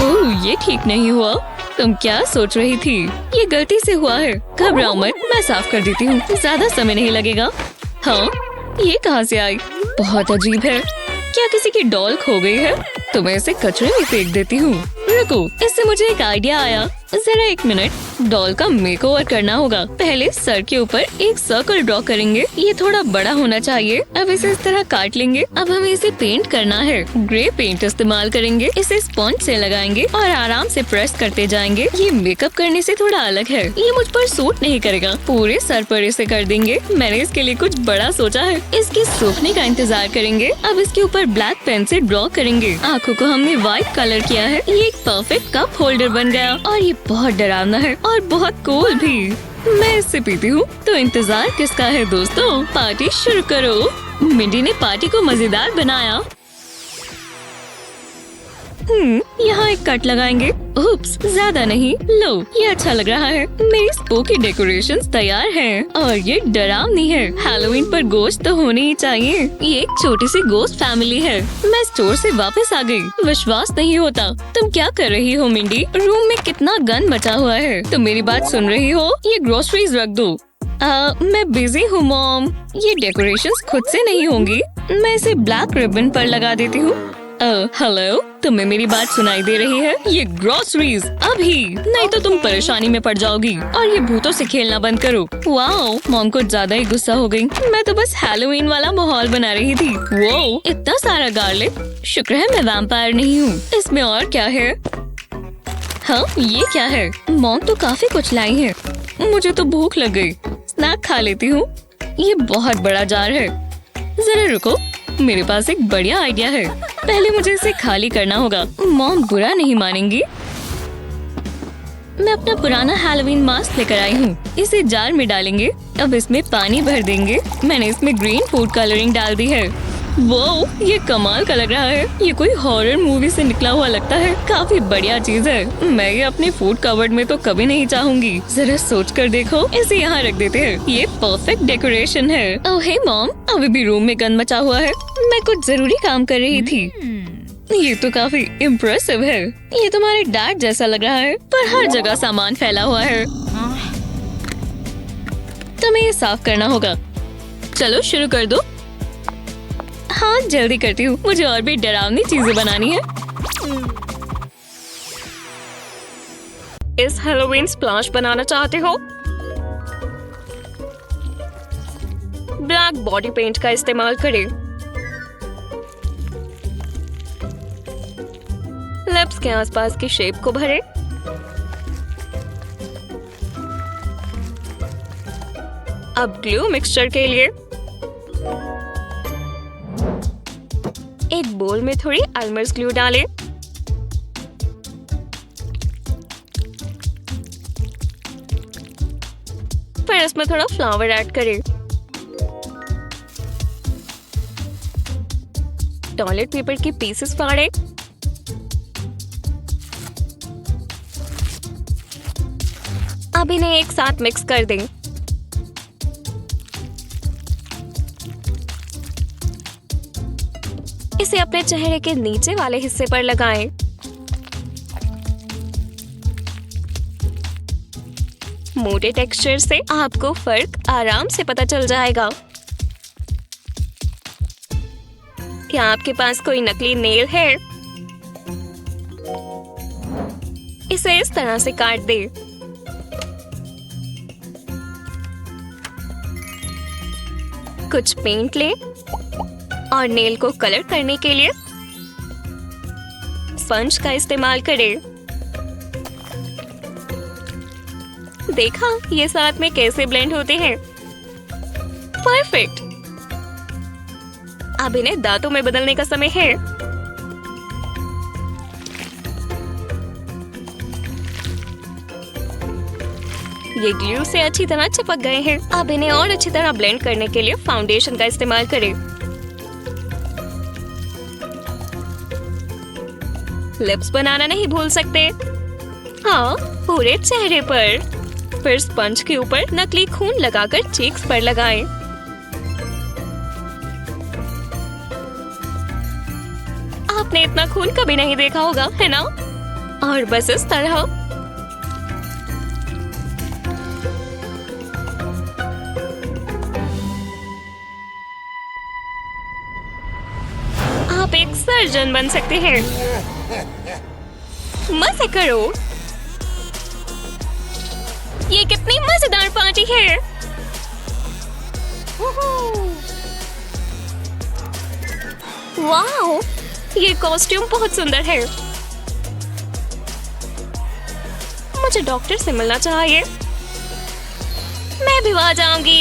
ओह, ये ठीक नहीं हुआ। तुम क्या सोच रही थी? ये गलती से हुआ है। घबराओ मत, मैं साफ कर देती हूँ। ज्यादा समय नहीं लगेगा। हाँ, ये कहाँ से आई? बहुत अजीब है। क्या किसी की डॉल खो गई है? तो मैं इसे कचरे में फेंक देती हूँ। रुको, इससे मुझे एक आइडिया आया। जरा 1 मिनट, डॉल का मेकओवर करना होगा। पहले सर के ऊपर एक सर्कल ड्रॉ करेंगे। ये थोड़ा बड़ा होना चाहिए। अब इसे इस तरह काट लेंगे। अब हमें इसे पेंट करना है। ग्रे पेंट इस्तेमाल करेंगे। इसे स्पॉन्ज से लगाएंगे और आराम से प्रेस करते जाएंगे। ये मेकअप करने से थोड़ा अलग है। ये मुझ पर सूट नहीं करेगा। पूरे सर पर इसे कर देंगे। मैंने इसके लिए कुछ बड़ा सोचा है। इसके सूखने का इंतजार करेंगे। अब इसके ऊपर ब्लैक पेन से ड्रॉ करेंगे। आँखों को हमने व्हाइट कलर किया है। ये एक परफेक्ट कप होल्डर बन गया और ये बहुत डरावना है और बहुत कूल भी। मैं इससे पीती हूँ। तो इंतजार किसका है दोस्तों? पार्टी शुरू करो। मिंडी ने पार्टी को मजेदार बनाया। यहाँ एक कट लगाएंगे। उप्स, ज्यादा नहीं। लो, ये अच्छा लग रहा है। मेरी स्पोकी डेकोरेशंस तैयार हैं और ये डरावनी है। हैलोवीन पर गोश्त तो होने ही चाहिए। ये एक छोटी सी गोश्त फैमिली है। मैं स्टोर से वापस आ गई। विश्वास नहीं होता। तुम क्या कर रही हो मिंडी? रूम में कितना गंद बचा हुआ है। तुम मेरी बात सुन रही हो? ये ग्रोसरीज रख दो। मैं बिजी हूँ मॉम। ये डेकोरेशंस खुद से नहीं होंगी। मैं इसे ब्लैक रिबन पर लगा देती हूँ। हेलो, तुम्हें मेरी बात सुनाई दे रही है? ये ग्रोसरीज अभी, नहीं तो तुम परेशानी में पड़ जाओगी। और ये भूतों से खेलना बंद करो। वाओ, मॉम को ज्यादा ही गुस्सा हो गई। मैं तो बस हैलोवीन वाला माहौल बना रही थी। वो इतना सारा गार्लिक। शुक्र है मैं वैम्पायर नहीं हूँ। इसमें और क्या है? हाँ, ये क्या है? मॉम तो काफी कुछ लाई है। मुझे तो भूख लग गई। स्नैक खा लेती हूँ। ये बहुत बड़ा जार है। जरा रुको, मेरे पास एक बढ़िया आइडिया है। पहले मुझे इसे खाली करना होगा। मॉम बुरा नहीं मानेंगी। मैं अपना पुराना हैलोवीन मास्क लेकर आई हूँ। इसे जार में डालेंगे। अब इसमें पानी भर देंगे। मैंने इसमें ग्रीन फूड कलरिंग डाल दी है। वो ये कमाल का लग रहा है। ये कोई हॉरर मूवी से निकला हुआ लगता है। काफी बढ़िया चीज है। मैं ये अपने फूड कवर्ड में तो कभी नहीं चाहूंगी। जरा सोच कर देखो। इसे यहाँ रख देते हैं। ये परफेक्ट डेकोरेशन है। ओह हे मॉम, अभी भी रूम में गंद मचा हुआ है। मैं कुछ जरूरी काम कर रही थी। ये तो काफी इम्प्रेसिव है। ये तुम्हारे डैड जैसा लग रहा है, पर हर जगह सामान फैला हुआ है। तुम्हें ये साफ करना होगा। चलो शुरू कर दो। हाँ, जल्दी करती हूँ। मुझे और भी डरावनी चीजें बनानी है। इस हैलोवीन स्प्लैश बनाना चाहते हो? ब्लैक बॉडी पेंट का इस्तेमाल करें। लिप्स के आसपास की शेप को भरें। अब ग्लू मिक्सचर के लिए एक बोल में थोड़ी अल्मर्स ग्लू डालें। फिर इसमें थोड़ा फ्लावर ऐड करें। टॉयलेट पेपर के पीसेस फाड़ें। अब इन्हें एक साथ मिक्स कर दें। इसे अपने चेहरे के नीचे वाले हिस्से पर लगाएं। मोटे टेक्सचर से आपको फर्क आराम से पता चल जाएगा। क्या आपके पास कोई नकली नेल है? इसे इस तरह से काट दे। कुछ पेंट ले और नेल को कलर करने के लिए स्पंज का इस्तेमाल करें। देखा ये साथ में कैसे ब्लेंड होते हैं। परफेक्ट। अब इन्हें दांतों में बदलने का समय है। ये ग्लू से अच्छी तरह चिपक गए हैं। अब इन्हें और अच्छी तरह ब्लेंड करने के लिए फाउंडेशन का इस्तेमाल करें। लिप्स बनाना नहीं भूल सकते। हाँ, पूरे चेहरे पर। फिर स्पंज के ऊपर नकली खून लगाकर चीक्स पर लगाएं। आपने इतना खून कभी नहीं देखा होगा, है ना? और बस इस तरह। आप एक सर्जन बन सकते हैं। मजे करो। ये कितनी मजेदार पार्टी है। वाओ, ये कॉस्ट्यूम बहुत सुंदर है। मुझे डॉक्टर से मिलना चाहिए। मैं भी वहां जाऊंगी।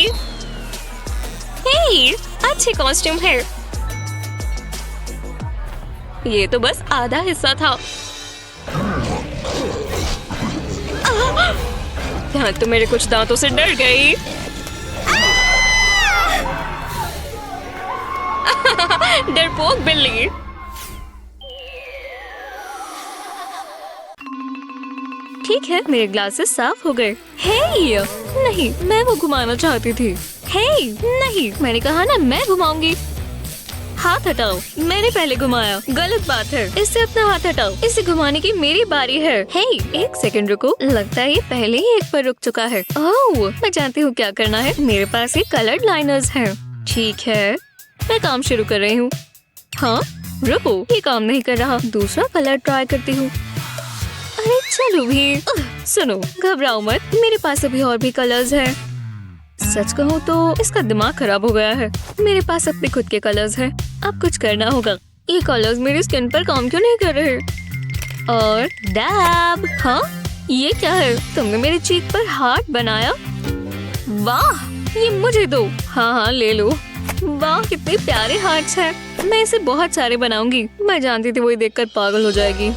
हे, अच्छी कॉस्ट्यूम है। ये तो बस आधा हिस्सा था। यहाँ तो मेरे कुछ दांतों से डर गई। डरपोक बिल्ली। ठीक है, मेरे ग्लासेस साफ हो गए। हे, नहीं, मैं वो घुमाना चाहती थी। हे, नहीं, मैंने कहा ना मैं घुमाऊंगी। हाथ हटाओ। मैंने पहले घुमाया। गलत बात है। इससे अपना हाथ हटाओ। इसे घुमाने की मेरी बारी है। हे, एक सेकंड रुको। लगता है ये पहले ही एक पर रुक चुका है। ओह, मैं जानती हूँ क्या करना है। मेरे पास ये कलर्ड लाइनर्स हैं। ठीक है, मैं काम शुरू कर रही हूँ। हाँ, रुको, ये काम नहीं कर रहा। दूसरा कलर ट्राई करती हूँ। अरे चलो भी। सुनो, घबराओ मत, मेरे पास अभी और भी कलर्स हैं। सच कहूँ तो इसका दिमाग खराब हो गया है। मेरे पास अपने खुद के कलर्स हैं। अब कुछ करना होगा। ये कलर्स मेरी स्किन पर काम क्यों नहीं कर रहे? और डैब। हाँ, ये क्या है? तुमने मेरे चीक पर हार्ट बनाया। वाह, ये मुझे दो। हाँ हाँ, ले लो। वाह, कितने प्यारे हार्ट्स हैं। मैं इसे बहुत सारे बनाऊंगी। मैं जानती थी वो ये देखकर पागल हो जाएगी,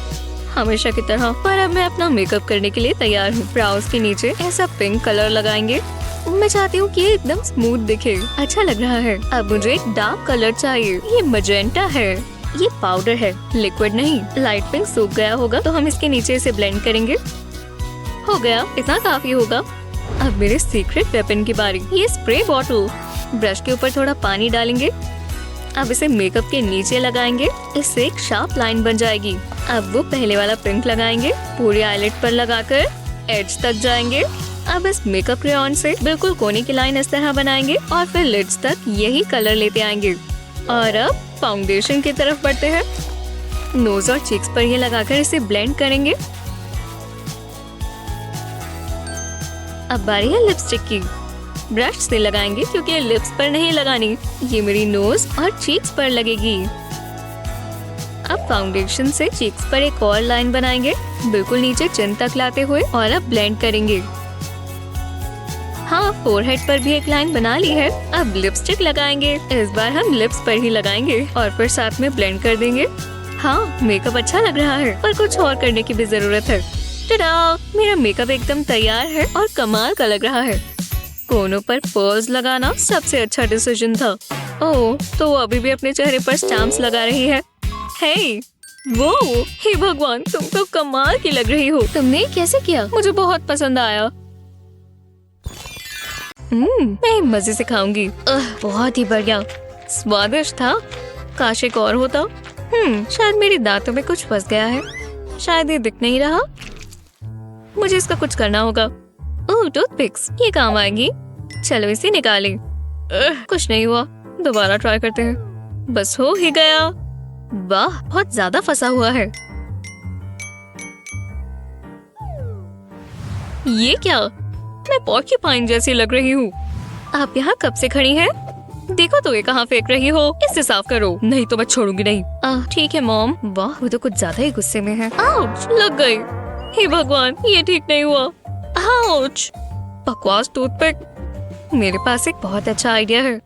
हमेशा की तरह। पर अब मैं अपना मेकअप करने के लिए तैयार हूँ। ब्राउज के नीचे ऐसा पिंक कलर लगाएंगे। मैं चाहती हूँ कि ये एकदम स्मूथ दिखे। अच्छा लग रहा है। अब मुझे एक डार्क कलर चाहिए। ये मजेंटा है। ये पाउडर है, लिक्विड नहीं। लाइट पिंक सूख गया होगा तो हम इसके नीचे इसे ब्लेंड करेंगे। हो गया, इतना काफी होगा। अब मेरे सीक्रेट वेपन की बारी। ये स्प्रे बॉटल। ब्रश के ऊपर थोड़ा पानी डालेंगे। अब इसे मेकअप के नीचे लगाएंगे। इससे एक शार्प लाइन बन जाएगी। अब वो पहले वाला पिंक लगाएंगे। पूरी आईलिड पर लगाकर एज तक जाएंगे। अब इस मेकअप क्रेयॉन से बिल्कुल कोने की लाइन इस तरह बनाएंगे और फिर लिड्स तक यही कलर लेते आएंगे। और अब फाउंडेशन की तरफ बढ़ते हैं। नोज और चीक्स पर ये लगाकर इसे ब्लेंड करेंगे। अब बारी है लिपस्टिक की। ब्रश से लगाएंगे क्योंकि ये लिप्स पर नहीं लगानी। ये मेरी नोज और चीक्स पर लगेगी। अब फाउंडेशन से चीक्स पर एक और लाइन बनाएंगे, बिल्कुल नीचे चिन तक लाते हुए, और अब ब्लेंड करेंगे। हाँ, फोरहेड पर भी एक लाइन बना ली है। अब लिपस्टिक लगाएंगे। इस बार हम लिप्स पर ही लगाएंगे और फिर साथ में ब्लेंड कर देंगे। हाँ, मेकअप अच्छा लग रहा है, पर कुछ और करने की भी जरूरत है। टाडा! मेरा मेकअप एकदम तैयार है और कमाल का लग रहा है। कोनों पर पर्ल्स लगाना सबसे अच्छा डिसीजन था। ओह, तो वो अभी भी अपने चेहरे पर स्टैम्प्स लगा रही है। हे, वो, हे भगवान, तुम तो कमाल की लग रही हो। तुमने कैसे किया? मुझे बहुत पसंद आया। मैं मजे से खाऊंगी। बहुत ही बढ़िया, स्वादिष्ट था। काश एक और होता। शायद मेरे दांतों में कुछ फंस गया है। शायद ये दिख नहीं रहा। मुझे इसका कुछ करना होगा। ओह, टूथपिक्स, ये काम आएगी। चलो इसे निकालें। कुछ नहीं हुआ, दोबारा ट्राई करते हैं। बस हो ही गया। वाह, बहुत ज्यादा फंसा हुआ है। ये क्या? मैं पॉर्क्यूपाइन जैसी लग रही हूँ। आप यहाँ कब से खड़ी हैं? देखो तो ये कहाँ फेंक रही हो। इसे साफ करो, नहीं तो मैं छोड़ूंगी नहीं। ठीक है मॉम। वाह, वो तो कुछ ज्यादा ही गुस्से में है। आउच, लग गई। हे भगवान, ये ठीक नहीं हुआ। आउच। बकवास टूथपिक। मेरे पास एक बहुत अच्छा आइडिया है।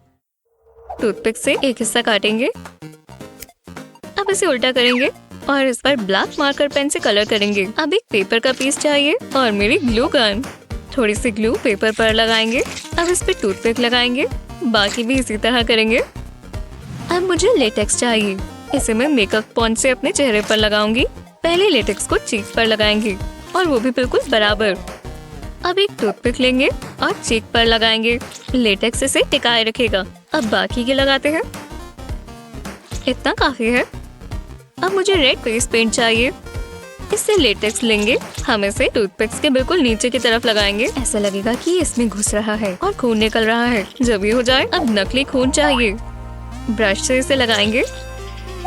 टूथपिक से एक हिस्सा काटेंगे, अब इसे उल्टा करेंगे और इस पर ब्लैक मार्कर पेन से कलर करेंगे। अब एक पेपर का पीस चाहिए और मेरी ग्लू गन। थोड़ी सी ग्लू पेपर पर लगाएंगे। अब इस पे टूथपिक लगाएंगे, बाकी भी इसी तरह करेंगे। अब मुझे लेटेक्स चाहिए। इसे मैं मेकअप स्पॉन्ज से अपने चेहरे पर लगाऊंगी। पहले लेटेक्स को चीक पर लगाएंगे और वो भी बिल्कुल बराबर। अब एक टूथपिक लेंगे और चीक पर लगाएंगे। लेटेक्स इसे टिकाए रखेगा। अब बाकी के लगाते हैं। इतना काफी है। अब मुझे रेड फेस पेंट चाहिए। इससे लेटेक्स लेंगे, हम इसे टूथपिक्स के बिल्कुल नीचे की तरफ लगाएंगे। ऐसा लगेगा कि इसमें घुस रहा है और खून निकल रहा है। जब ये हो जाए, अब नकली खून चाहिए। ब्रश से इसे लगाएंगे,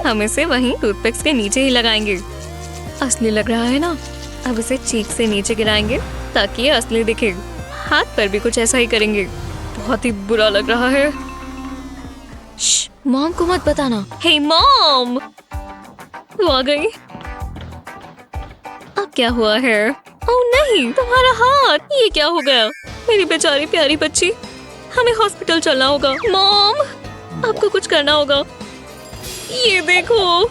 हम इसे वहीं टूथपिक्स के नीचे ही लगाएंगे। असली लग रहा है ना? अब इसे चीक से नीचे गिराएंगे ताकि ये असली दिखे। हाथ पर भी कुछ ऐसा ही करेंगे। बहुत ही बुरा लग रहा है। मॉम को मत बताना। हे मॉम, वो आ गई। अब क्या हुआ है? ओह नहीं, तुम्हारा हाथ। ये क्या हो गया? मेरी बेचारी प्यारी बच्ची, हमें हॉस्पिटल चलना होगा। मॉम, आपको कुछ करना होगा। ये देखो।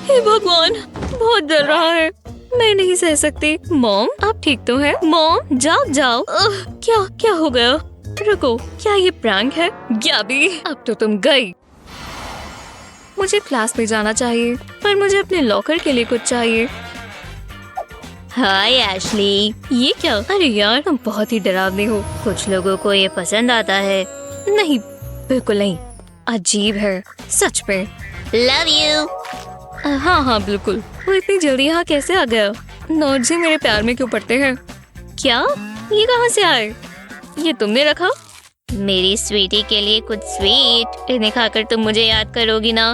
हे भगवान, बहुत जल रहा है। मैं नहीं सह सकती। मॉम, आप ठीक तो हैं? मॉम, जाग जाओ। क्या हो गया? रुको, क्या ये प्रैंक है? गैबी, अब तो तुम गई। मुझे क्लास में जाना चाहिए, पर मुझे अपने लॉकर के लिए कुछ चाहिए। हाय एशली, ये क्या? अरे यार, तुम बहुत ही डरावनी हो। कुछ लोगों को ये पसंद आता है। नहीं, बिल्कुल नहीं। अजीब है, सच में। Love you. हाँ, बिल्कुल। वो इतनी जल्दी यहाँ कैसे आ गया? नॉर्जी मेरे प्यार में क्यों पड़ते हैं? क्या? ये कहाँ से आए? ये तुमने रखा? मेरी स्वीटी के लिए कुछ स्वीट। इन्हें खाकर तुम मुझे याद करोगी ना?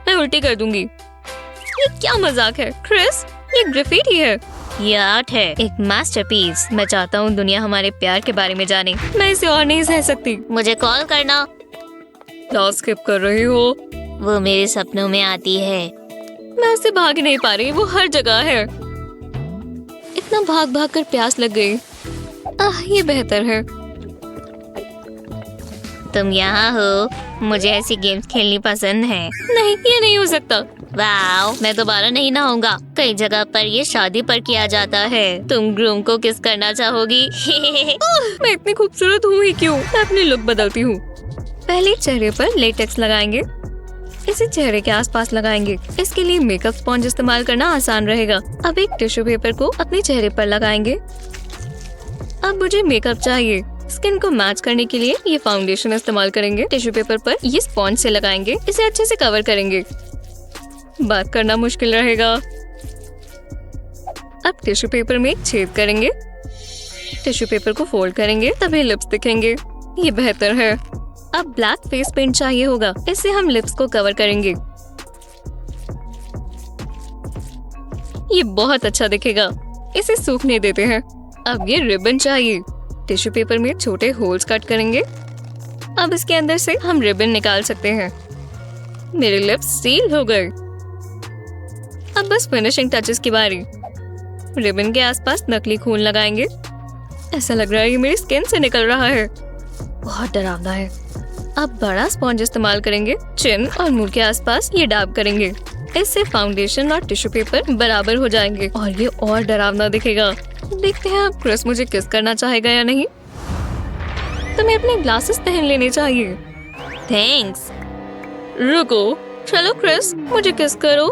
मैं उल्टी कर दूंगी। ये क्या मजाक है क्रिस? ये ग्राफिटी है। ये आर्ट है, एक मास्टरपीस। मैं चाहता हूँ दुनिया हमारे प्यार के बारे में जाने। मैं इसे और नहीं सह सकती। मुझे कॉल करना। क्लास स्किप कर रही हो? वो मेरे सपनों में आती है। मैं उससे भाग नहीं पा रही, वो हर जगह है। इतना भाग भाग कर प्यास लग गई। ये बेहतर है। तुम यहाँ हो? मुझे ऐसी गेम्स खेलनी पसंद है। नहीं, ये नहीं हो सकता। वाओ, मैं दोबारा नहीं नहाऊंगा। कई जगह पर ये शादी पर किया जाता है। तुम ग्रूम को किस करना चाहोगी? मैं इतनी खूबसूरत हूँ ही क्यों? मैं अपनी लुक बदलती हूँ। पहले चेहरे पर लेटेक्स लगाएंगे, इसे चेहरे के आसपास लगाएंगे। इसके लिए मेकअप स्पॉन्ज इस्तेमाल करना आसान रहेगा। अब एक टिश्यू पेपर को अपने चेहरे पर लगाएंगे। अब मुझे मेकअप चाहिए। स्किन को मैच करने के लिए ये फाउंडेशन इस्तेमाल करेंगे। टिश्यू पेपर पर ये स्पॉन्ज से लगाएंगे। इसे अच्छे से कवर करेंगे। बात करना मुश्किल रहेगा। अब टिश्यू पेपर में एक छेद करेंगे। टिश्यू पेपर को फोल्ड करेंगे, तभी लिप्स दिखेंगे। ये बेहतर है। अब ब्लैक फेस पेंट चाहिए होगा। इससे हम लिप्स को कवर करेंगे। ये बहुत अच्छा दिखेगा। इसे सूखने देते हैं। अब ये रिबन चाहिए। टिश्यू पेपर में छोटे होल्स कट करेंगे। अब इसके अंदर से हम रिबन निकाल सकते हैं। मेरे लिप्स सील हो गए। अब बस फिनिशिंग टचेस की बारी। रिबन के आसपास नकली खून लगाएंगे। ऐसा लग रहा है ये मेरी स्किन से निकल रहा है। बहुत डरावना है। अब बड़ा स्पॉन्ज इस्तेमाल करेंगे। चिन और मुंह के आसपास ये दाब करेंगे। इससे फाउंडेशन और टिश्यू पेपर बराबर हो जाएंगे और ये और डरावना दिखेगा। देखते हैं अब क्रिस मुझे किस करना चाहेगा या नहीं। तुम्हें अपने ग्लासेस पहन लेने चाहिए। थैंक्स। रुको, चलो क्रिस, मुझे किस करो।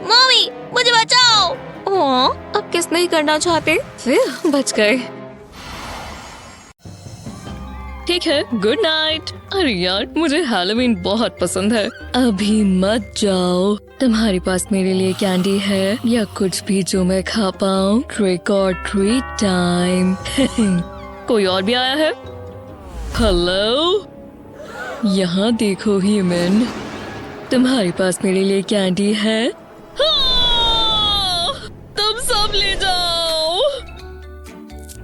मम्मी, मुझे बचाओ। अब किस नहीं करना चाहते? फिर बच गए। ठीक है, गुड नाइट। अरे यार, मुझे हैलोवीन बहुत पसंद है। अभी मत जाओ। तुम्हारे पास मेरे लिए कैंडी है या कुछ भी जो मैं खा पाऊँ? ट्रिक और ट्रीट टाइम। कोई और भी आया है? हेलो, यहाँ देखो ह्यूमन, तुम्हारे पास मेरे लिए कैंडी है? हाँ! तुम सब ले जाओ।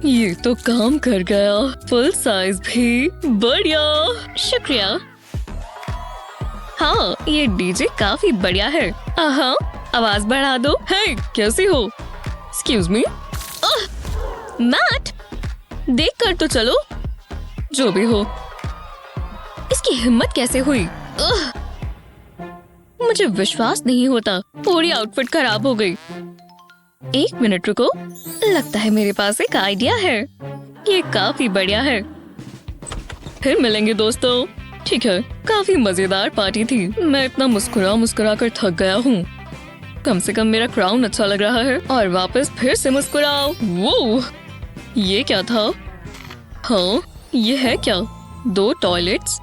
ये तो काम कर गया। फुल साइज भी, बढ़िया, शुक्रिया। हाँ, ये डीजे काफी बढ़िया है। हाँ, आवाज बढ़ा दो। हे, कैसी हो? Excuse me. मैट, देख कर तो चलो। जो भी हो, इसकी हिम्मत कैसे हुई? मुझे विश्वास नहीं होता, पूरी आउटफिट खराब हो गई। एक मिनट रुको, लगता है मेरे पास एक आइडिया है। ये काफी बढ़िया है। फिर मिलेंगे दोस्तों। ठीक है, काफी मजेदार पार्टी थी। मैं इतना मुस्कुरा मुस्कुरा कर थक गया हूँ। कम से कम मेरा क्राउन अच्छा लग रहा है। और वापस फिर से मुस्कुराओ। वो ये क्या था? हाँ, ये है क्या? 2 टॉयलेट्स।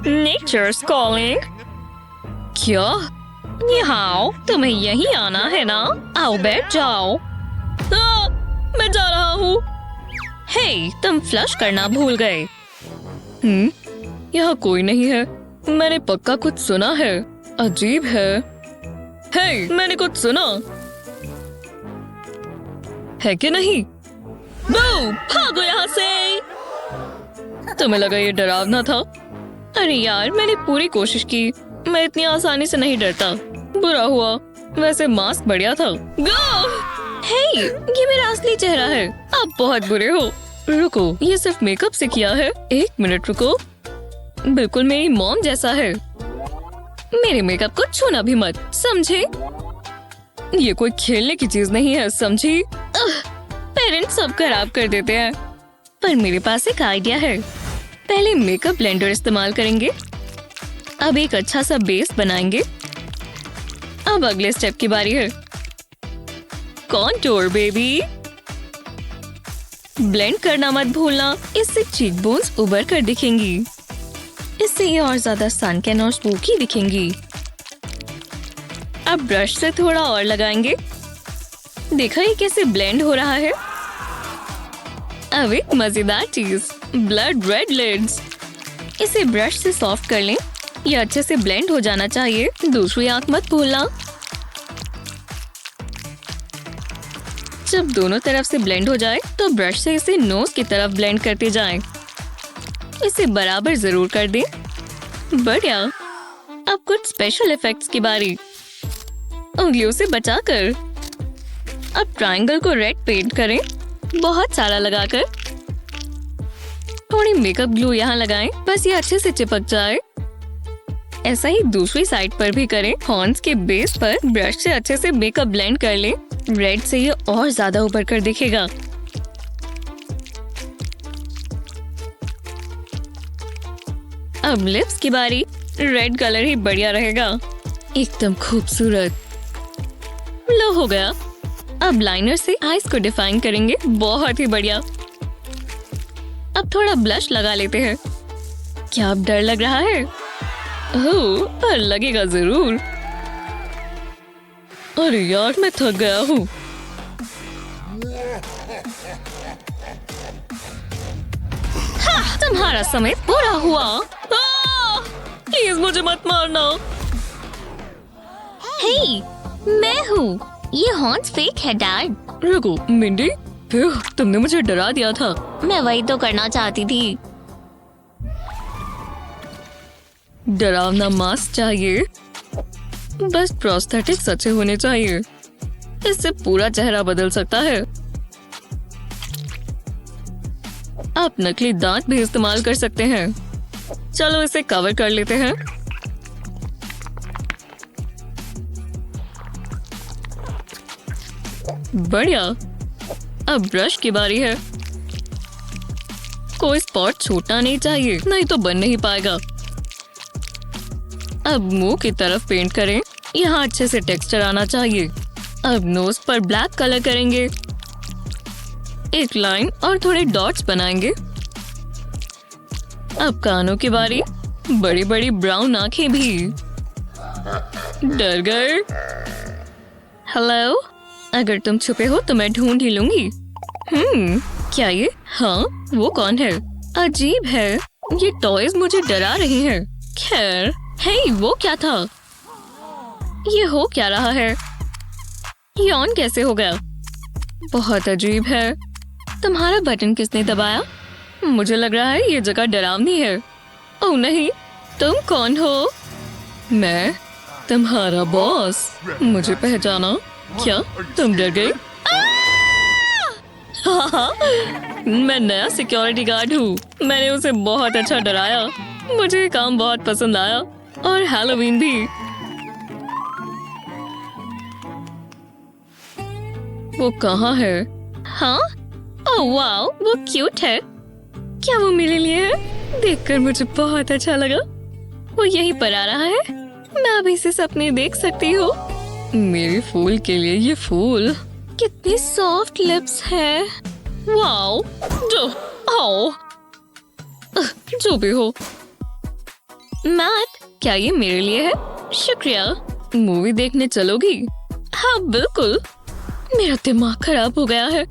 Natures calling. क्या? यहाँ तुम्हें यहीं आना है ना? आओ बैठ जाओ। मैं जा रहा हूँ। हे, तुम फ्लश करना भूल गए। यहाँ कोई नहीं है। मैंने पक्का कुछ सुना है। अजीब है। हे, मैंने कुछ सुना है कि नहीं? बू, भागो यहाँ से। तुम्हें लगा ये डरावना था? अरे यार, मैंने पूरी कोशिश की। मैं इतनी आसानी से नहीं डरता। बुरा हुआ। वैसे मास्क बढ़िया था। हे, ये मेरा असली चेहरा है। आप बहुत बुरे हो। रुको, ये सिर्फ मेकअप से किया है। 1 मिनट रुको। बिल्कुल मेरी मॉम जैसा है। मेरे मेकअप को छूना भी मत, समझे? ये कोई खेलने की चीज नहीं है, समझी? पेरेंट्स सब खराब कर देते हैं। पर मेरे पास एक आइडिया है। पहले मेकअप ब्लेंडर इस्तेमाल करेंगे। अब एक अच्छा सा बेस बनाएंगे। अब अगले स्टेप की बारी है। Contour baby. ब्लेंड करना मत भूलना, इससे चीक बोन्स उभर कर दिखेंगी। इससे ये और ज्यादा सनकैन और स्मोकी दिखेंगी। अब ब्रश से थोड़ा और लगाएंगे। देखा ये कैसे ब्लेंड हो रहा है। अब एक मजेदार चीज, ब्लड रेड लिड्स। इसे ब्रश से सॉफ्ट कर लें। ये अच्छे से ब्लेंड हो जाना चाहिए। दूसरी आंख मत भूलना। जब दोनों तरफ से ब्लेंड हो जाए तो ब्रश से इसे नोज की तरफ ब्लेंड करते जाएं। इसे बराबर जरूर कर दें। बढ़िया। अब कुछ स्पेशल इफेक्ट्स की बारी। उंगलियों से बचाकर। अब ट्रायंगल को रेड पेंट करें, बहुत सारा लगाकर। थोड़ी मेकअप ग्लू यहाँ लगाएं, बस ये अच्छे से चिपक जाए। ऐसा ही दूसरी साइड पर भी करें। हॉर्न्स के बेस पर ब्रश से अच्छे से मेकअप ब्लेंड कर लें। रेड से ये और ज्यादा उभर कर दिखेगा। अब लिप्स की बारी। रेड कलर ही बढ़िया रहेगा। एकदम खूबसूरत। लो, हो गया। अब लाइनर से आईज को डिफाइन करेंगे। बहुत ही बढ़िया। अब थोड़ा ब्लश लगा लेते हैं। क्या अब डर लग रहा है? ओह, पर लगेगा जरूर। अरे यार, मैं थक गया हूँ। तुम्हारा समय पूरा हुआ। प्लीज मुझे मत मारना। हे, मैं हूँ। ये हॉर्न्स फेक है डैड। रुको मिंडी, तुमने मुझे डरा दिया था। मैं वही तो करना चाहती थी। डरावना मास्क चाहिए। बस प्रोस्थेटिक्स अच्छे होने चाहिए। इससे पूरा चेहरा बदल सकता है। आप नकली दांत भी इस्तेमाल कर सकते हैं। चलो इसे कवर कर लेते हैं। बढ़िया। अब ब्रश की बारी है। कोई स्पॉट छूटना नहीं चाहिए, नहीं तो बन नहीं पाएगा। अब मुंह की तरफ पेंट करें। यहाँ अच्छे से टेक्सचर आना चाहिए। अब नोज पर ब्लैक कलर करेंगे। एक लाइन और थोड़े डॉट्स बनाएंगे। अब कानों की बारी, बड़ी बड़ी ब्राउन आंखें भी। डर गए? हेलो, अगर तुम छुपे हो तो मैं ढूंढ ही लूंगी। क्या ये? हाँ, वो कौन है? अजीब है, ये टॉयज मुझे डरा रहे हैं। खैर, हे, वो क्या था? ये हो क्या रहा है? ये ऑन कैसे हो गया? बहुत अजीब है। तुम्हारा बटन किसने दबाया? मुझे लग रहा है ये जगह डरावनी है। ओह नहीं, तुम कौन हो? मैं तुम्हारा बॉस। मुझे पहचाना? क्या तुम डर गई? हाँ, मैं नया सिक्योरिटी गार्ड हूँ। मैंने उसे बहुत अच्छा डराया। मुझे ये काम बहुत पसंद आया, और हैलोवीन भी। वो कहाँ है? हाँ, ओह वाओ, वो क्यूट है। क्या वो मेरे लिए है? देखकर मुझे बहुत अच्छा लगा। वो यहीं पर आ रहा है। मैं अभी से सपने देख सकती हूँ। मेरे फूल के लिए ये फूल। कितनी सॉफ्ट लिप्स है। वाओ, जो भी हो। मैट, क्या ये मेरे लिए है? शुक्रिया। मूवी देखने चलोगी? हाँ बिल्कुल। मेरा दिमाग खराब हो गया है।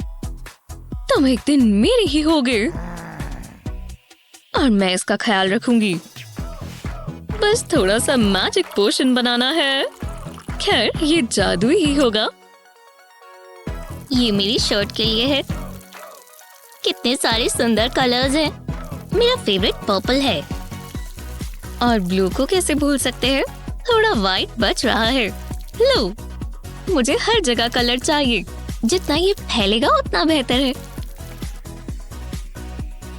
तुम एक दिन मेरी ही होगे, और मैं इसका ख्याल रखूंगी। बस थोड़ा सा मैजिक पोशन बनाना है। खैर, ये जादू ही होगा। ये मेरी शर्ट के लिए है। कितने सारे सुंदर कलर्स हैं। मेरा फेवरेट पर्पल है, और ब्लू को कैसे भूल सकते हैं? थोड़ा व्हाइट बच रहा है। लो, मुझे हर जगह कलर चाहिए। जितना ये फैलेगा उतना बेहतर है।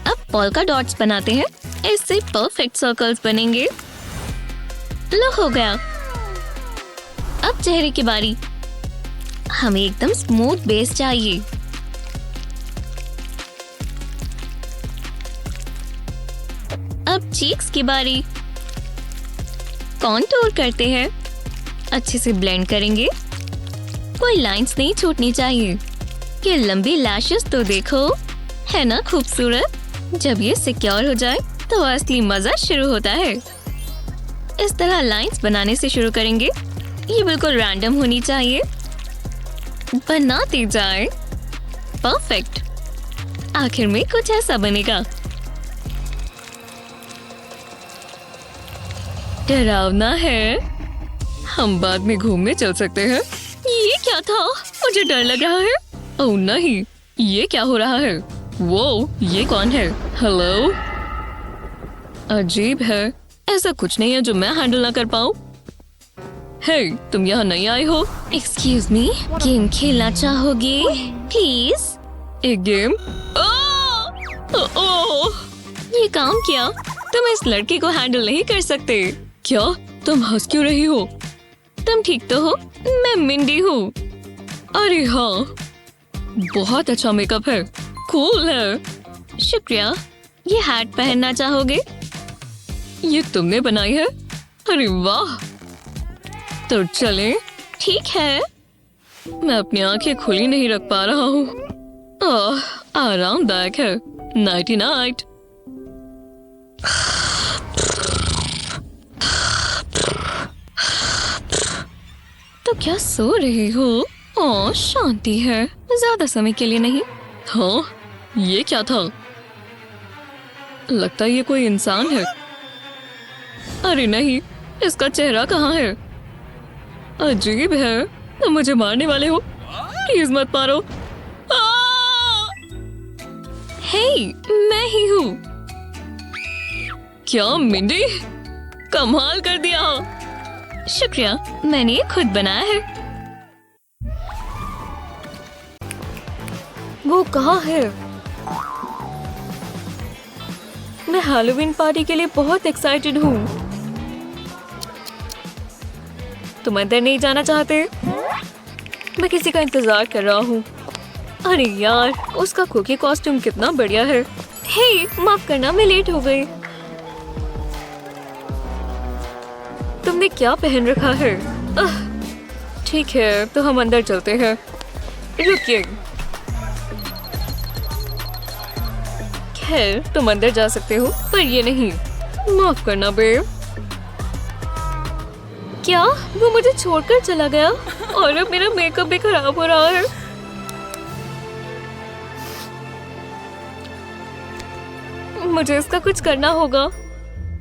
अब पोल्का डॉट्स बनाते हैं। इससे परफेक्ट सर्कल्स बनेंगे। लो, हो गया। अब चेहरे की बारी। हमें एकदम स्मूथ बेस चाहिए। अब चीक्स की बारी। कॉन्टूर करते हैं। अच्छे से ब्लेंड करेंगे। कोई लाइंस नहीं छूटनी चाहिए। ये लंबी लैशेस तो देखो, है ना खूबसूरत? जब ये सिक्योर हो जाए तो असली मजा शुरू होता है। इस तरह लाइंस बनाने से शुरू करेंगे। ये बिल्कुल रैंडम होनी चाहिए। बनाते जाए। परफेक्ट। आखिर में कुछ ऐसा बनेगा। डरावना है। हम बाद में घूमने चल सकते हैं। ये क्या था? मुझे डर लग रहा है। ओह नहीं, ये क्या हो रहा है? वो, ये कौन है? हेलो। अजीब है। ऐसा कुछ नहीं है जो मैं हैंडल ना कर पाऊँ। हे, तुम यहाँ नहीं आए हो? एक्सक्यूज मी, गेम खेलना चाहोगे? प्लीज। एक गेम? ये काम किया। तुम इस लड़के को हैंडल नहीं कर सकते। क्या? तुम हंस क्यों रही हो? तुम ठीक तो हो? मैं मिंडी हूँ। अरे हाँ, बहुत अच्छा मेकअप है। कूल है। शुक्रिया। ये हैट पहनना चाहोगे? ये तुमने बनाई है? अरे वाह। तो चलें? ठीक है। मैं अपनी आंखें खुली नहीं रख पा रहा हूँ। आरामदायक है। Nighty night. तो क्या सो रही हो? शांति है। ज्यादा समय के लिए नहीं। हाँ, ये क्या था? लगता है ये कोई इंसान है। अरे नहीं, इसका चेहरा कहाँ है? अजीब है। तुम मुझे मारने वाले हो? प्लीज मत मारो। हे, मैं ही हूँ। क्या मिंडी? कमाल कर दिया। शुक्रिया, मैंने ये खुद बनाया है। वो कहाँ है? मैं हैलोवीन पार्टी के लिए बहुत एक्साइटेड हूँ। तुम अंदर नहीं जाना चाहते? मैं किसी का इंतजार कर रहा हूँ। अरे यार, उसका कुकी कॉस्ट्यूम कितना बढ़िया है। हे, माफ करना, मैं लेट हो गई। तुमने क्या पहन रखा है? ठीक है, तो हम अंदर चलते हैं। रुकिए। खैर तुम अंदर जा सकते हो, पर ये नहीं। माफ करना बेब। क्या वो मुझे छोड़कर चला गया और अब मेरा मेकअप भी खराब हो रहा है। मुझे इसका कुछ करना होगा।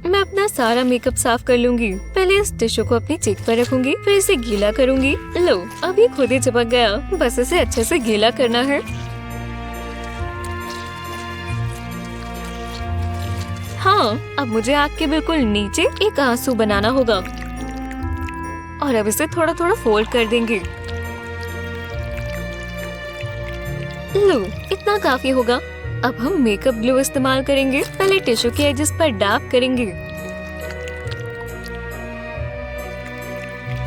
मैं अपना सारा मेकअप साफ कर लूंगी। पहले इस टिश्यू को अपनी चीक पर रखूंगी, फिर इसे गीला करूंगी। लो, अभी खुद ही चिपक गया। बस इसे अच्छे से गीला करना है। हाँ, अब मुझे आँख के बिल्कुल नीचे एक आंसू बनाना होगा और अब इसे थोड़ा थोड़ा फोल्ड कर देंगे। लो, इतना काफी होगा। अब हम मेकअप ग्लू इस्तेमाल करेंगे। पहले टिश्यू के एजेस पर डैब करेंगे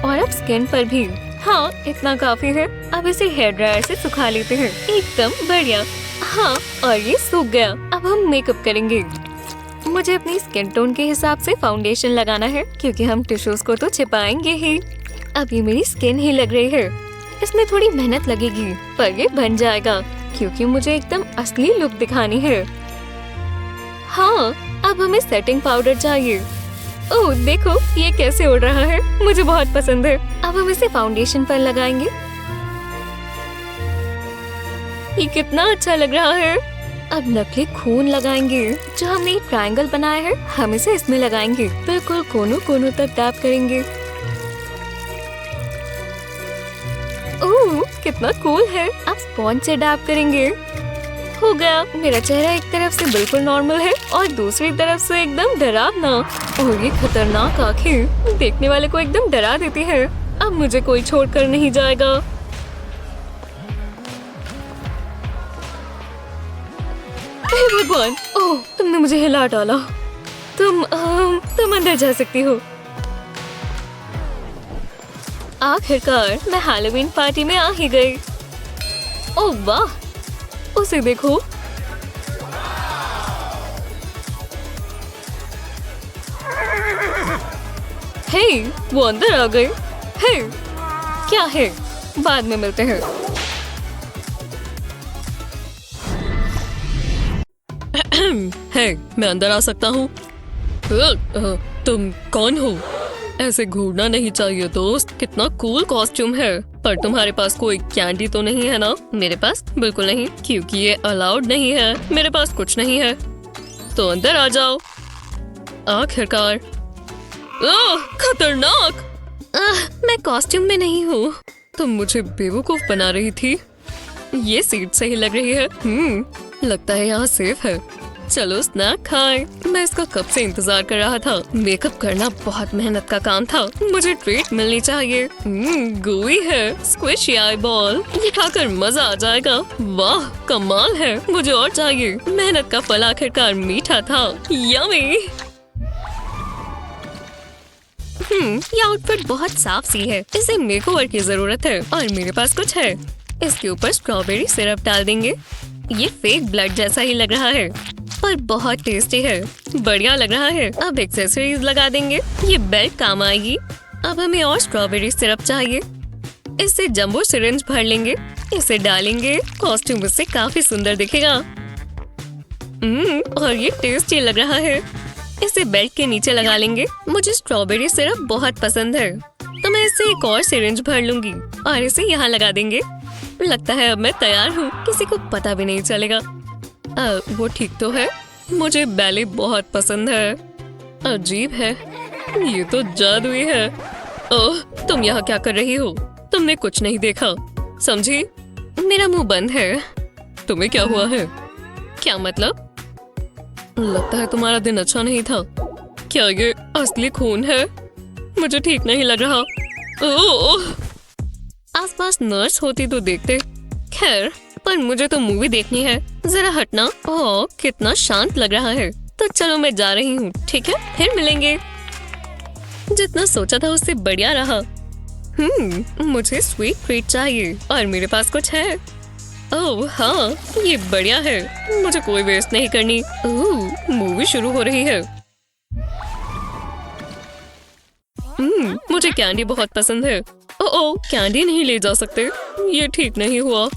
और अब स्किन पर भी। हाँ, इतना काफी है। अब इसे हेयर ड्रायर से सुखा लेते हैं। एकदम बढ़िया। हाँ, और ये सूख गया। अब हम मेकअप करेंगे। मुझे अपनी स्किन टोन के हिसाब से फाउंडेशन लगाना है, क्योंकि हम टिश्यूज को तो छिपाएंगे ही। अब ये मेरी स्किन ही लग रही है। इसमें थोड़ी मेहनत लगेगी, पर ये बन जाएगा, क्योंकि मुझे एकदम असली लुक दिखानी है। हाँ, अब हमें सेटिंग पाउडर चाहिए। ओह देखो, ये कैसे उड़ रहा है। मुझे बहुत पसंद है। अब हम इसे फाउंडेशन पर लगाएंगे। ये कितना अच्छा लग रहा है। अब नकली खून लगाएंगे। जो हमने एक ट्रायंगल बनाया है, हम इसे इसमें लगाएंगे। बिल्कुल कोनों कोनों तक डैब करेंगे। ओह, कितना कूल है। अब स्पॉन्ज से डैब करेंगे। हो गया। मेरा चेहरा एक तरफ से बिल्कुल नॉर्मल है और दूसरी तरफ से एकदम डरावना। और ये खतरनाक आंखें देखने वाले को एकदम डरा देती है। अब मुझे कोई छोड़कर नहीं जाएगा। हे भगवान! ओह, तुमने मुझे हिला डाला। तुम अंदर जा सकती हो। आखिरकार मैं हैलोवीन पार्टी में आ ही गई। ओह वाह, उसे देखो। हे, वो अंदर आ गई। हे, क्या है? बाद में मिलते हैं। हे, मैं अंदर आ सकता हूँ? तुम कौन हो? ऐसे घूरना नहीं चाहिए दोस्त। कितना कूल कॉस्ट्यूम है। पर तुम्हारे पास कोई कैंडी तो नहीं है ना? मेरे पास बिल्कुल नहीं, क्योंकि ये अलाउड नहीं है। मेरे पास कुछ नहीं है। तो अंदर आ जाओ। आखिरकार। ओह, खतरनाक। मैं कॉस्ट्यूम में नहीं हूँ। तुम मुझे बेवकूफ बना रही थी। ये सीट सही लग रही है। लगता है यहाँ सेफ है। चलो स्नैक खाएं। मैं इसका कब से इंतजार कर रहा था। मेकअप करना बहुत मेहनत का काम था। मुझे ट्रीट मिलनी चाहिए। गोई है, स्क्विशी आई बॉल। ये खाकर मजा आ जाएगा। वाह, कमाल है। मुझे और चाहिए। मेहनत का फल आखिरकार मीठा था। यम्मी। ये आउटफिट बहुत साफ सी है। इसे मेकओवर की जरूरत है और मेरे पास कुछ है। इसके ऊपर स्ट्रॉबेरी सिरप डाल देंगे। ये फेक ब्लड जैसा ही लग रहा है, पर बहुत टेस्टी है। बढ़िया लग रहा है। अब एक्सेसरीज लगा देंगे। ये बेल्ट काम आएगी। अब हमें और स्ट्रॉबेरी सिरप चाहिए। इससे जंबो सिरिंज भर लेंगे। इसे डालेंगे। कॉस्ट्यूम इससे काफी सुंदर दिखेगा। और ये टेस्टी लग रहा है। इसे बेल्ट के नीचे लगा लेंगे। मुझे स्ट्रॉबेरी सिरप बहुत पसंद है, तो मैं इससे एक और सिरिंज भर लूंगी और इसे यहाँ लगा देंगे। लगता है अब मैं तैयार हूँ। किसी को पता भी नहीं चलेगा। वो ठीक तो है। मुझे बैले बहुत पसंद है। अजीब है, ये तो जादुई है। ओह, तुम यहाँ क्या कर रही हो? तुमने कुछ नहीं देखा, समझी? मेरा मुंह बंद है। तुम्हें क्या हुआ है? क्या मतलब? लगता है तुम्हारा दिन अच्छा नहीं था। क्या ये असली खून है? मुझे ठीक नहीं लग रहा। ओह, आसपास नर्स होती तो देखते। खैर, पर मुझे तो मूवी देखनी है। जरा हटना। ओह, कितना शांत लग रहा है। तो चलो मैं जा रही हूँ। ठीक है, फिर मिलेंगे। जितना सोचा था उससे बढ़िया रहा। मुझे स्वीट ट्रीट चाहिए और मेरे पास कुछ है। ओह हाँ, ये बढ़िया है। मुझे कोई वेस्ट नहीं करनी। ओह, मूवी शुरू हो रही है। मुझे कैंडी बहुत पसंद है। ओह, कैंडी नहीं ले जा सकते। ये ठीक नहीं हुआ।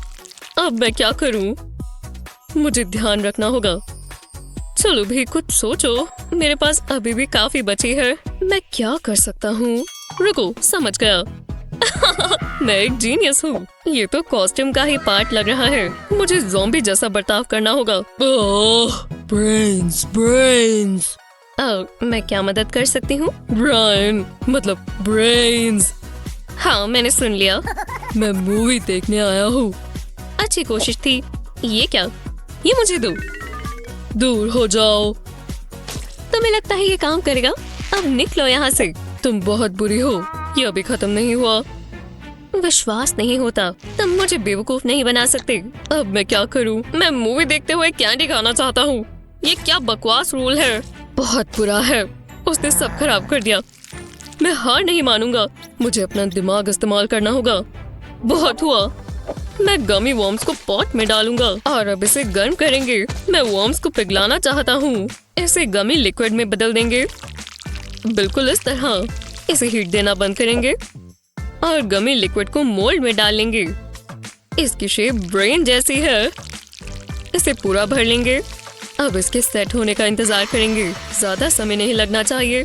अब मैं क्या करूं? मुझे ध्यान रखना होगा। चलो भी कुछ सोचो, मेरे पास अभी भी काफी बची है। मैं क्या कर सकता हूँ? रुको, समझ गया। मैं एक जीनियस हूँ। ये तो कॉस्ट्यूम का ही पार्ट लग रहा है। मुझे ज़ॉम्बी जैसा बर्ताव करना होगा। Brains brains. मैं क्या मदद कर सकती हूँ? ब्रेन मतलब ब्रेन्स। हाँ, मैंने सुन लिया। मैं मूवी देखने आया हूँ। अच्छी कोशिश थी। ये क्या? ये मुझे दो। दूर हो जाओ। तुम्हें लगता है ये काम करेगा? अब निकलो यहाँ से। तुम बहुत बुरी हो। ये अभी खत्म नहीं हुआ। विश्वास नहीं होता। तुम मुझे बेवकूफ नहीं बना सकते। अब मैं क्या करूँ? मैं मूवी देखते हुए कैंडी खाना चाहता हूँ। ये क्या बकवास रूल है? बहुत बुरा है। उसने सब खराब कर दिया। मैं हार नहीं मानूंगा। मुझे अपना दिमाग इस्तेमाल करना होगा। बहुत हुआ। मैं गमी वॉर्म्स को पॉट में डालूंगा और अब इसे गर्म करेंगे। मैं वॉर्म्स को पिघलाना चाहता हूँ। इसे गमी लिक्विड में बदल देंगे। बिल्कुल इस तरह। इसे हीट देना बंद करेंगे और गमी लिक्विड को मोल्ड में डाल लेंगे। इसकी शेप ब्रेन जैसी है। इसे पूरा भर लेंगे। अब इसके सेट होने का इंतजार करेंगे। ज्यादा समय नहीं लगना चाहिए।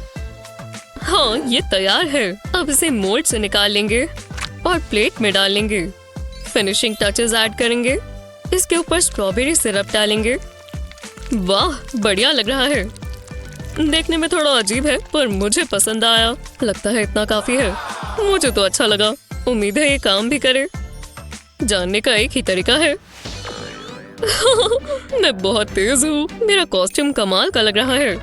हाँ, ये तैयार है। अब इसे मोल्ड से निकाल लेंगे और प्लेट में डाल लेंगे। फिनिशिंग टचेस ऐड करेंगे। इसके ऊपर स्ट्रॉबेरी सिरप डालेंगे। वाह, बढ़िया लग रहा है। देखने में थोड़ा अजीब है पर मुझे पसंद आया। लगता है इतना काफी है। मुझे तो अच्छा लगा। उम्मीद है ये काम भी करे। जानने का एक ही तरीका है। मैं बहुत तेज हूँ। मेरा कॉस्ट्यूम कमाल का लग रहा है।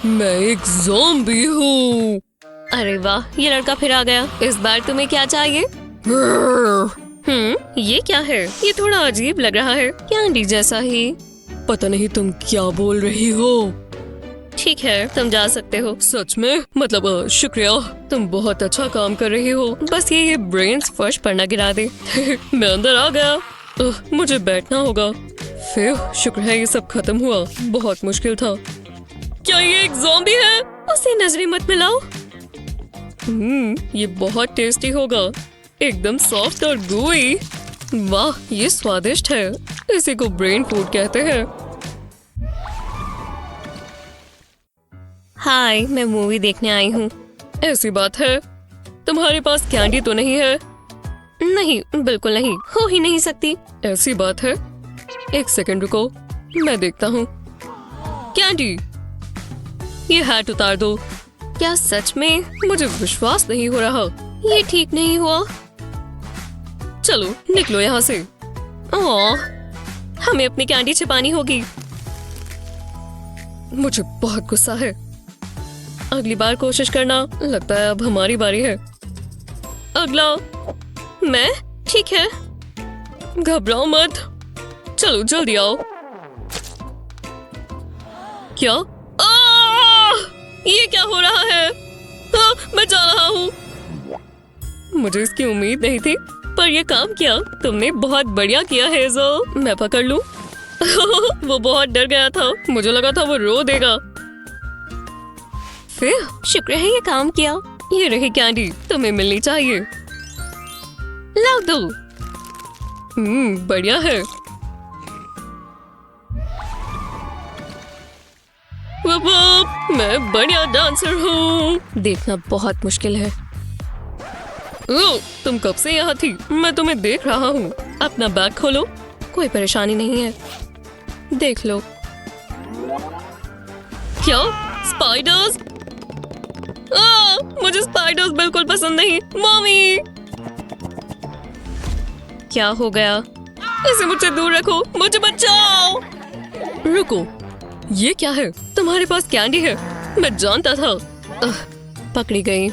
मैं एक ज़ॉम्बी हूँ। अरे वाह, ये लड़का फिर आ गया। इस बार तुम्हें क्या चाहिए? ये क्या है? ये थोड़ा अजीब लग रहा है। कैंडी जैसा ही। पता नहीं तुम क्या बोल रही हो। ठीक है, तुम जा सकते हो। सच में? मतलब शुक्रिया। तुम बहुत अच्छा काम कर रही हो। बस ये ब्रेन्स फर्श पर न गिरा दे। मैं अंदर आ गया। मुझे बैठना होगा। फिर शुक्र है ये सब खत्म हुआ। बहुत मुश्किल था। क्या ये एक ज़ॉम्बी है? उसे नजरें मत मिलाओ। ये बहुत टेस्टी होगा। एकदम सॉफ्ट और gooey। वाह, ये स्वादिष्ट है। इसी को ब्रेन फूड कहते हैं। हाय, मैं मूवी देखने आई हूँ। ऐसी बात है। तुम्हारे पास कैंडी तो नहीं है? नहीं, बिल्कुल नहीं। हो ही नहीं सकती। ऐसी बात है। एक सेकंड रुको, मैं देखता हूँ। कैंडी, ये हैट उतार दो। क्या सच में? मुझे विश्वास नहीं हो रहा। ये ठीक नहीं हुआ। चलो निकलो यहाँ से। हमें अपनी कैंडी छिपानी होगी। मुझे बहुत गुस्सा है। अगली बार कोशिश करना। लगता है अब हमारी बारी है। अगला मैं। ठीक है, घबराओ मत। चलो जल्दी आओ। क्या? ये क्या हो रहा है? मैं जा रहा हूँ। मुझे इसकी उम्मीद नहीं थी पर ये काम किया। तुमने बहुत बढ़िया किया हेज़ल। मैं पकड़ लूं? वो बहुत डर गया था। मुझे लगा था वो रो देगा। फिर शुक्र है ये काम किया। ये रही कैंडी, तुम्हें मिलनी चाहिए। लाओ दो। बढ़िया है। मैं बढ़िया डांसर हूँ। देखना बहुत मुश्किल है। तुम कब से यहाँ थी? मैं तुम्हें देख रहा हूँ। अपना बैग खोलो। कोई परेशानी नहीं है। देख लो। क्या? स्पाइडर्स? मुझे स्पाइडर्स बिल्कुल पसंद नहीं। मम्मी, क्या हो गया? इसे मुझसे दूर रखो। मुझे बचाओ। रुको, ये क्या है? तुम्हारे पास कैंडी है? मैं जानता था। पकड़ी गई।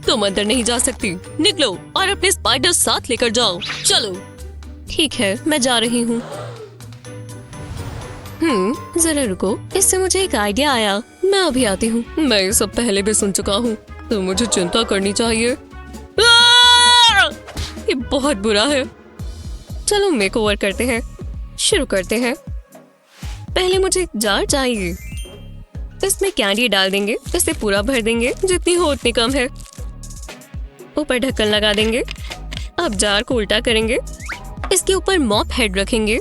तुम अंदर नहीं जा सकती। निकलो और अपने स्पाइडर साथ लेकर जाओ। चलो। ठीक है, मैं जा रही हूँ। जरा रुको, इससे मुझे एक आइडिया आया। मैं अभी आती हूँ। मैं ये सब पहले भी सुन चुका हूँ तो मुझे चिंता करनी चाहिए। ये बहुत बुरा है। चलो मेकओवर करते हैं। शुरू करते हैं। पहले मुझे एक जार चाहिए। इसमें कैंडी डाल देंगे। इसे पूरा भर देंगे। जितनी हो उतनी कम है। ऊपर ढक्कन लगा देंगे। अब जार को उल्टा करेंगे। इसके ऊपर मॉप हेड रखेंगे।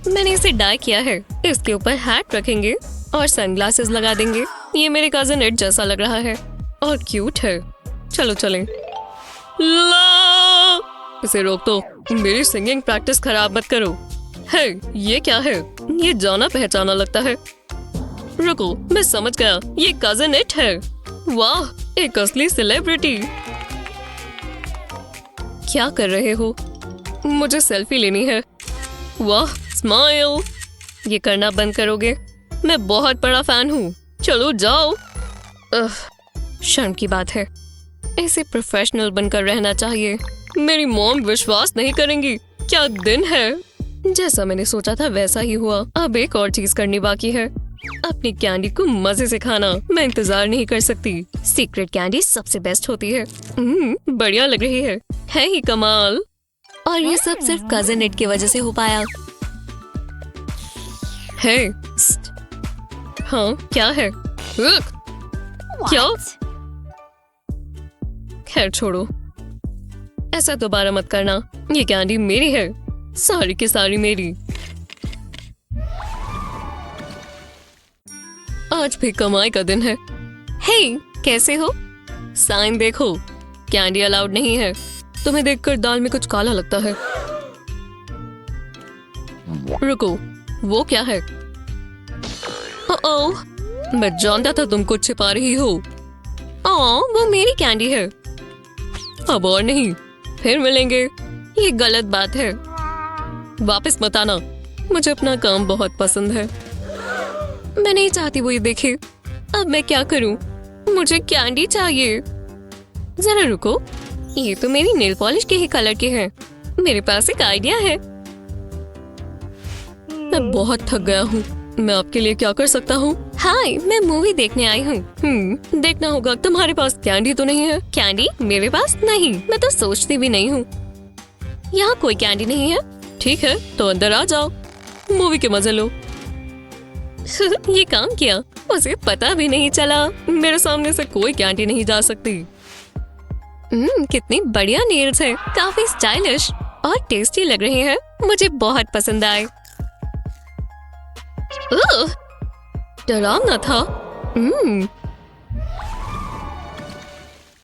मैंने इसे डाई किया है। इसके ऊपर हैट रखेंगे और सनग्लासेस लगा देंगे। ये मेरे कजन एड जैसा लग रहा है और क्यूट है। चलो चलें। ला! इसे रोक दो। मेरी सिंगिंग प्रैक्टिस खराब मत करो। हे, ये क्या है? ये जाना पहचाना लगता है। रुको, मैं समझ गया, ये कजन इट है। वाह, एक असली सेलिब्रिटी। क्या कर रहे हो? मुझे सेल्फी लेनी है। वाह, स्माइल। ये करना बंद करोगे? मैं बहुत बड़ा फैन हूँ। चलो जाओ। शर्म की बात है। ऐसे प्रोफेशनल बनकर रहना चाहिए। मेरी मॉम विश्वास नहीं करेंगी। क्या दिन है। जैसा मैंने सोचा था वैसा ही हुआ। अब एक और चीज करनी बाकी है, अपनी कैंडी को मजे से खाना। मैं इंतजार नहीं कर सकती। सीक्रेट कैंडी सबसे बेस्ट होती है। बढ़िया लग रही है ही कमाल। और ये सब सिर्फ कजन एड की वजह से हो पाया। हे, हाँ क्या है? क्या? खैर छोड़ो, ऐसा दोबारा मत करना। ये कैंडी मेरी है, सारी की सारी मेरी। आज भी कमाई का दिन है। हे, कैसे हो? साइन देखो, कैंडी अलाउड नहीं है। तुम्हें देखकर दाल में कुछ काला लगता है। रुको, वो क्या है? ओह, मैं जानता था तुम कुछ छिपा रही हो। वो मेरी कैंडी है। अब और नहीं, फिर मिलेंगे। ये गलत बात है। वापस मत आना। मुझे अपना काम बहुत पसंद है। मैं नहीं चाहती वो ये देखे। अब मैं क्या करूं? मुझे कैंडी चाहिए। जरा रुको, ये तो मेरी नेल पॉलिश के ही कलर के हैं। मेरे पास एक आइडिया है। मैं बहुत थक गया हूँ। मैं आपके लिए क्या कर सकता हूँ? हाय, मैं मूवी देखने आई हूँ। देखना होगा। तुम्हारे पास कैंडी तो नहीं है? कैंडी मेरे पास नहीं। मैं तो सोचती भी नहीं हूँ। यहाँ कोई कैंडी नहीं है। ठीक है, तो अंदर आ जाओ, मूवी के मजे लो। ये काम किया, उसे पता भी नहीं चला। मेरे सामने से कोई कैंडी नहीं जा सकती। कितनी बढ़िया नेल्स है, काफी स्टाइलिश और टेस्टी लग रहे हैं। मुझे बहुत पसंद आए। डरावना था।